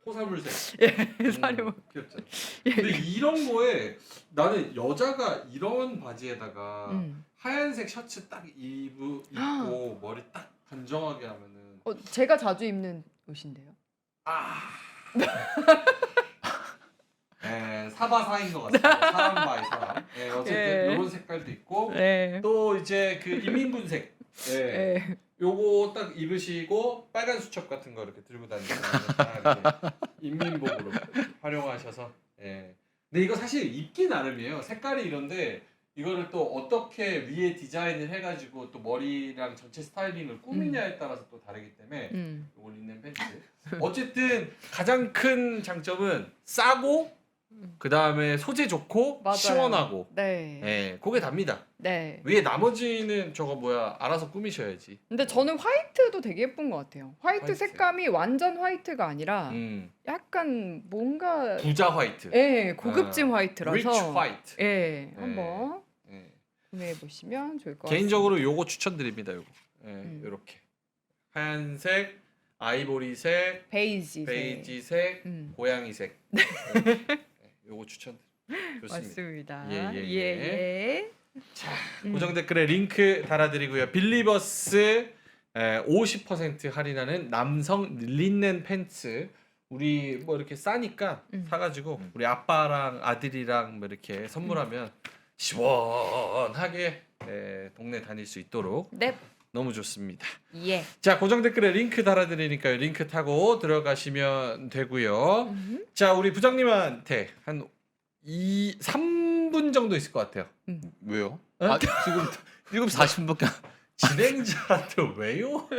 호사물색. 예, 사료. 귀엽잖아. 근데 이런 거에 나는 여자가 이런 바지에다가 음. 하얀색 셔츠 딱 입고 머리 딱 단정하게 하면은 제가 자주 입는 옷인데요. 아. 예, 사바사인 것 같습니다. 사람 바이 사람. 예, 어쨌든 예. 이런 색깔도 있고 네. 또 이제 그 인민군색. 예. 예. 요거 딱 입으시고 빨간 수첩 같은 거 이렇게 들고 다니시면 딱 이렇게 인민복으로 활용하셔서. 예. 근데 이거 사실 입기 나름이에요. 색깔이 이런데 이거를 또 어떻게 위에 디자인을 해가지고 또 머리랑 전체 스타일링을 꾸미냐에 따라서 또 다르기 때문에 이걸 입는 팬츠. 어쨌든 가장 큰 장점은 싸고 그 다음에 소재 좋고 맞아요. 시원하고. 네. 예, 그게 답니다. 네. 위에 나머지는 저거 뭐야 알아서 꾸미셔야지. 근데 저는 화이트도 되게 예쁜 것 같아요. 화이트 화이트. 색감이 완전 화이트가 아니라 음. 약간 뭔가 부자 화이트. 예, 고급진 아, 화이트라서 리치 화이트. 예, 한번 예. 구매해 보시면 좋을 것 개인적으로 요거 추천드립니다. 요거. 예, 음. 요렇게 하얀색, 아이보리색, 베이지색. 베이지색, 고양이색. 요거 추천. 좋습니다. 맞습니다. 예, 예, 예, 예. 자, 고정 댓글에 링크 달아드리고요. 빌리버스 50% 할인하는 남성 린넨 팬츠. 우리 뭐 이렇게 싸니까 사가지고 우리 아빠랑 아들이랑 뭐 이렇게 선물하면 시원하게 동네 다닐 수 있도록 네. 너무 좋습니다. 예. 자, 고정 댓글에 링크 달아드리니까요. 링크 타고 들어가시면 되고요. 자, 우리 부장님한테 한 3분 정도 있을 것 같아요. 왜요? 어? 아, 지금 7시 40분밖에 진행자한테 왜요?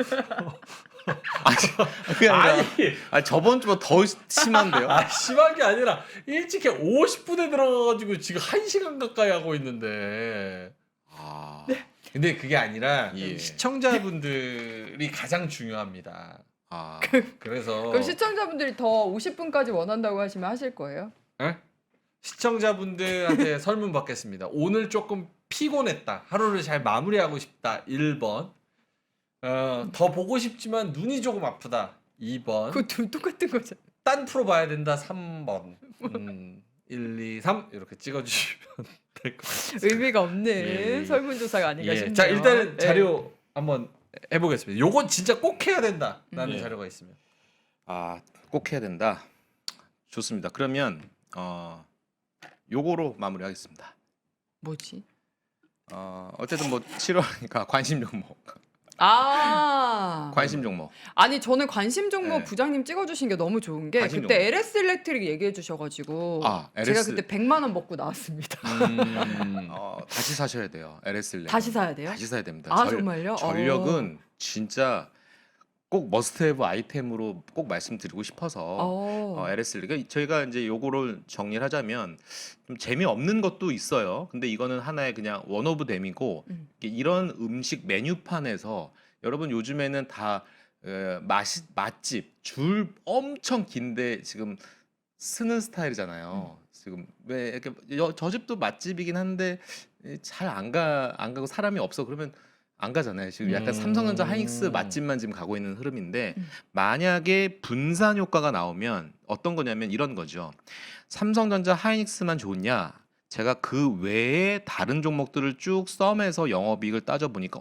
그게 아니라 아니, 저번 주보다 더 심한데요? 심한 게 아니라 일찍 50분에 들어가가지고 지금 1시간 가까이 하고 있는데. 아, 근데 그게 아니라 예. 시청자분들이 가장 중요합니다. 아, 그래서 그럼 시청자분들이 더 50분까지 원한다고 하시면 하실 거예요? 에? 시청자분들한테 설문 받겠습니다. 오늘 조금 피곤했다. 하루를 잘 마무리하고 싶다. 1번. 더 보고 싶지만 눈이 조금 아프다. 2번. 그거 둘 똑같은 거잖아. 딴 프로 봐야 된다. 3번. 1, 2, 3 이렇게 찍어주시면 될 것 같습니다. 의미가 없는 예, 예. 설문조사가 아닌가 예. 싶네요. 자, 일단은 예. 자료 한번 해보겠습니다. 요건 진짜 꼭 해야 된다. 라는 예. 자료가 있으면. 아, 꼭 해야 된다. 좋습니다. 그러면 요거로 마무리하겠습니다. 뭐지? 어쨌든 뭐 7월이니까 관심 종목. 아. 관심 종목. 아니 저는 관심 종목 네. 부장님 찍어주신 게 너무 좋은 게 관심 그때 종목. LS 일렉트릭 얘기해 주셔가지고 아, 제가 LS. 그때 100만 원 먹고 나왔습니다. 다시 사셔야 돼요. LS 랩. 다시 사야 돼요? 다시 사야 됩니다. 아 정말요? 전력은 진짜 꼭 머스트헤브 아이템으로 꼭 말씀드리고 싶어서 LS 랩. 저희가 이제 요거를 정리를 하자면 좀 재미없는 것도 있어요. 근데 이거는 하나의 그냥 원 오브 댐이고 이런 음식 메뉴판에서 여러분 요즘에는 다 맛집 줄 엄청 긴데 지금 쓰는 스타일이잖아요. 지금 왜 이렇게 저 집도 맛집이긴 한데 잘 안 가고 사람이 없어 그러면 안 가잖아요. 지금 약간 삼성전자 하이닉스 맛집만 지금 가고 있는 흐름인데 만약에 분산 효과가 나오면 어떤 거냐면 이런 거죠. 삼성전자 하이닉스만 좋냐? 제가 그 외에 다른 종목들을 쭉 썸해서 영업이익을 따져 보니까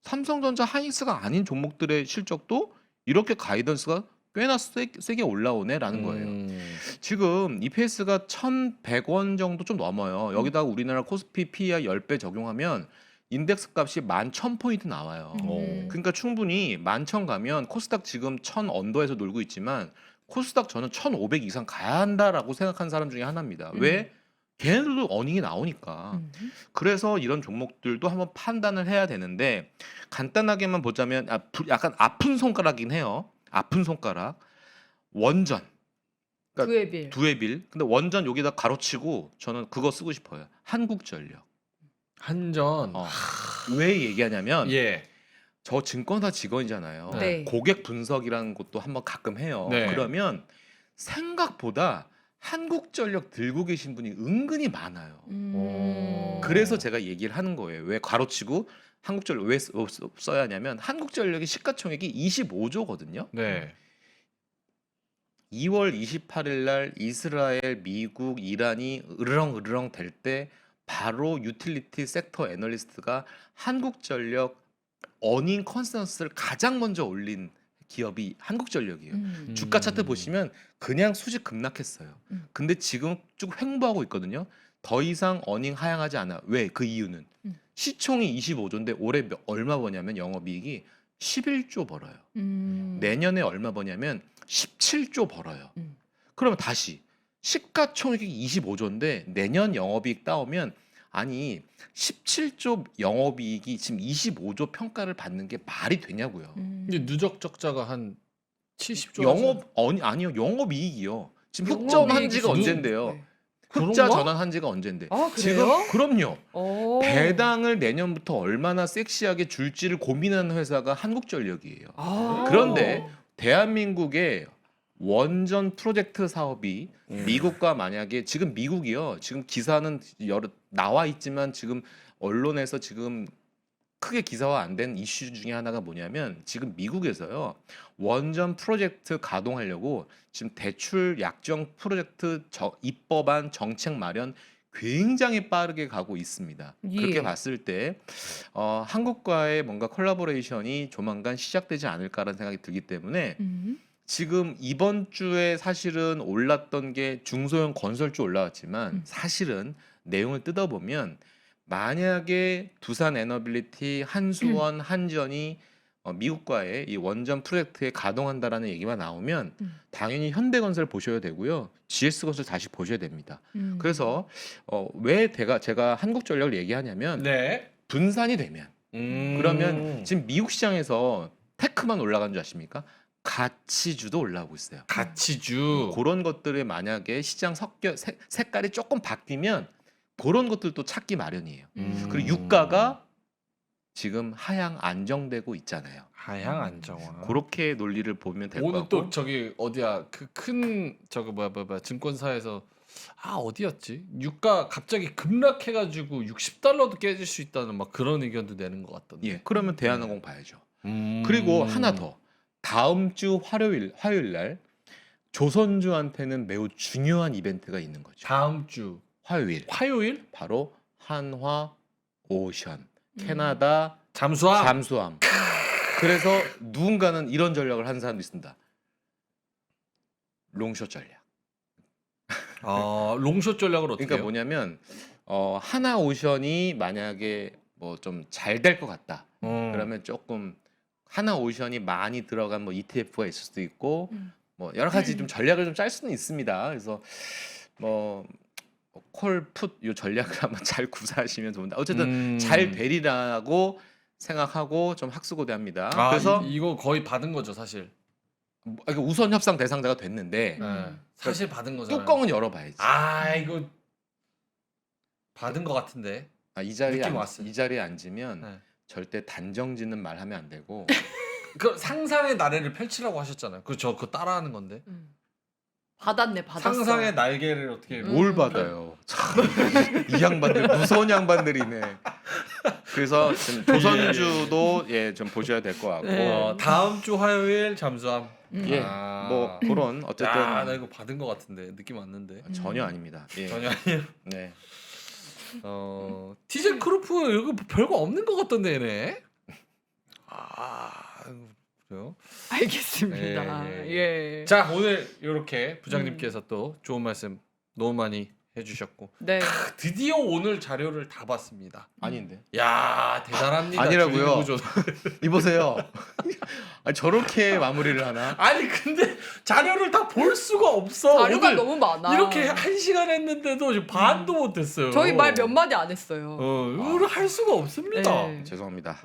삼성전자 하이닉스가 아닌 종목들의 실적도 이렇게 가이던스가 꽤나 세게 올라오네라는 거예요. 지금 EPS가 1,100원 정도 좀 넘어요. 여기다가 우리나라 코스피 PER 10배 적용하면 인덱스 값이 11,000포인트 나와요. 그러니까 충분히 11,000 가면 코스닥 지금 1,000 언더에서 놀고 있지만 코스닥 저는 1,500 이상 가야 한다라고 생각하는 사람 중에 하나입니다. 왜? 걔네들도 어닝이 나오니까. 음. 그래서 이런 종목들도 한번 판단을 해야 되는데 간단하게만 보자면 약간 아픈 손가락이긴 해요. 아픈 손가락. 원전. 그러니까 그의 빌. 두해빌. 근데 원전 여기다 가로치고 저는 그거 쓰고 싶어요. 한국전력. 한전. 어. 왜 얘기하냐면 예. 저 증권사 직원이잖아요. 네. 고객 분석이라는 것도 한번 가끔 해요. 네. 그러면 생각보다 한국전력 들고 계신 분이 은근히 많아요. 오. 그래서 제가 얘기를 하는 거예요. 왜 가로치고 한국전력 왜 써야 하냐면 한국전력이 시가총액이 25조거든요. 네. 2월 28일 날 이스라엘, 미국, 이란이 으르렁 될 때 바로 유틸리티 섹터 애널리스트가 한국전력 어닝 컨센서스를 가장 먼저 올린 기업이 한국전력이에요. 주가 차트 보시면 그냥 수직 급락했어요. 근데 지금 쭉 횡보하고 있거든요. 더 이상 어닝 하향하지 않아. 왜? 그 이유는 시총이 25조인데 올해 얼마 버냐면 영업이익이 11조 벌어요. 내년에 얼마 버냐면 17조 벌어요. 그러면 다시 시가총액이 25조인데 내년 영업이익 따오면 아니 17조 영업이익이 지금 25조 평가를 받는 게 말이 되냐고요. 이제 누적 적자가 한 70조. 아니요 영업이익이요. 지금 흑전한 지가 언젠데요. 네. 흑자 그런가? 전환한 지가 언젠데. 아, 지금 그래요? 그럼요. 오. 배당을 내년부터 얼마나 섹시하게 줄지를 고민하는 회사가 한국전력이에요. 아. 그런데 대한민국의 원전 프로젝트 사업이 음. 미국과 만약에 지금 미국이요. 지금 기사는 여러 나와 있지만 지금 언론에서 지금 크게 기사화 안 된 이슈 중에 하나가 뭐냐면 지금 미국에서요. 원전 프로젝트 가동하려고 지금 대출 약정 프로젝트 입법안 정책 마련 굉장히 빠르게 가고 있습니다. 예. 그렇게 봤을 때 한국과의 뭔가 콜라보레이션이 조만간 시작되지 않을까라는 생각이 들기 때문에 지금 이번 주에 사실은 올랐던 게 중소형 건설주 올라왔지만 사실은 내용을 뜯어보면 만약에 두산 에너빌리티, 한수원, 한전이 미국과의 이 원전 프로젝트에 가동한다라는 얘기만 나오면 당연히 현대건설 보셔야 되고요. GS건설 다시 보셔야 됩니다. 그래서 왜 제가 한국전력을 얘기하냐면 네. 분산이 되면 그러면 지금 미국 시장에서 테크만 올라간 줄 아십니까? 가치주도 올라오고 있어요. 가치주. 그런 것들에 만약에 시장 색깔이 조금 바뀌면 그런 것들도 찾기 마련이에요. 그리고 유가가 지금 하향 안정되고 있잖아요. 하향 안정화. 그렇게 논리를 보면 될 것 오늘 같고. 또 저기 어디야 그 큰 저거 뭐야 증권사에서 어디였지? 유가 갑자기 급락해가지고 60달러도 깨질 수 있다는 막 그런 의견도 내는 것 같던데. 예, 그러면 대한항공 봐야죠. 그리고 하나 더. 다음 주 화요일 날 조선주한테는 매우 중요한 이벤트가 있는 거죠. 다음 주 화요일 바로 한화 오션 캐나다 잠수함. 그래서 누군가는 이런 전략을 하는 사람도 있습니다. 롱숏 전략. 롱숏 전략을 어떻게 그러니까 해요? 뭐냐면 하나 오션이 만약에 뭐 좀 잘 될 것 같다. 그러면 조금 하나 오션이 많이 들어간 뭐 ETF가 있을 수도 있고 뭐 여러 가지 좀 전략을 좀 짤 수는 있습니다. 그래서 뭐 콜, 풋 요 전략을 한번 잘 구사하시면 좋은데 어쨌든 잘 되리라고 생각하고 좀 학수고대합니다. 그래서 이거 거의 받은 거죠 사실. 그러니까 우선 협상 대상자가 됐는데 네. 사실 받은 거잖아요. 뚜껑은 열어봐야지. 이거 받은 거 같은데. 이 느낌 왔어요. 자리에 앉으면 네. 절대 단정짓는 말 하면 안 되고 그 상상의 나래를 펼치라고 하셨잖아요. 그거 따라하는 건데. 받았네. 상상의 날개를 어떻게? 뭘 받아요? 참, 이 양반들 무서운 양반들이네. 그래서 지금 조선주도 좀 보셔야 될 것 같고 네. 다음 주 화요일 잠수함. 뭐 그런 어쨌든 나 이거 받은 거 같은데 느낌 왔는데. 전혀 아닙니다. 예. 전혀 아니에요. 네. 티젠 크루프 이거 별거 없는 것 같던데 얘네. 그래요? 알겠습니다. 예. 자 오늘 이렇게 부장님께서 또 좋은 말씀 너무 많이 해주셨고 네. 드디어 오늘 자료를 다 봤습니다. 아닌데. 야 대단합니다. 아니라고요. 주리구조. 이보세요. 아니, 저렇게 마무리를 하나? 아니 근데 자료를 다 볼 수가 없어. 자료가 오늘 너무 많아. 이렇게 1시간 했는데도 지금 반도 못했어요. 저희 말 몇 마디 안 했어요. 이걸 할 수가 없습니다. 네. 죄송합니다.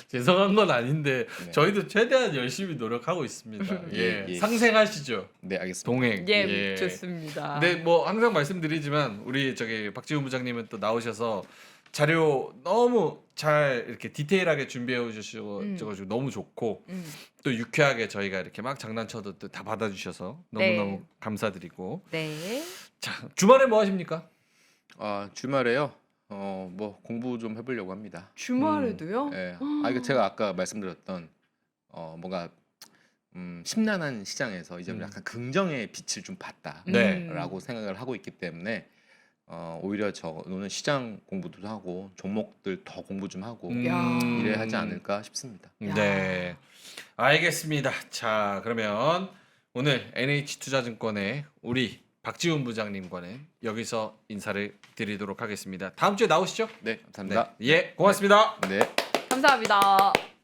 죄송한 건 아닌데 네. 저희도 최대한 열심히 노력하고 있습니다. 예. 예. 상생하시죠. 네, 알겠습니다. 동행. 예, 좋습니다. 근데 뭐 항상 말씀드리지만 우리 저기 박지훈 부장님은 또 나오셔서 자료 너무 잘 이렇게 디테일하게 준비해 오셔가지고 너무 좋고 또 유쾌하게 저희가 이렇게 막 장난쳐도 또 다 받아주셔서 너무너무 네. 감사드리고 네. 자 주말에 뭐 하십니까? 주말에요. 뭐 공부 좀 해보려고 합니다. 주말에도요? 예. 이거 제가 아까 말씀드렸던 뭔가 심란한 시장에서 이제 약간 긍정의 빛을 좀 봤다라고 네. 생각을 하고 있기 때문에 오히려 저는 시장 공부도 하고 종목들 더 공부 좀 하고 야. 이래야 하지 않을까 싶습니다. 네, 알겠습니다. 자, 그러면 오늘 NH투자증권의 우리 박지훈 부장님과는 여기서 인사를 드리도록 하겠습니다. 다음 주에 나오시죠? 네, 감사합니다. 예, 고맙습니다. 네. 감사합니다.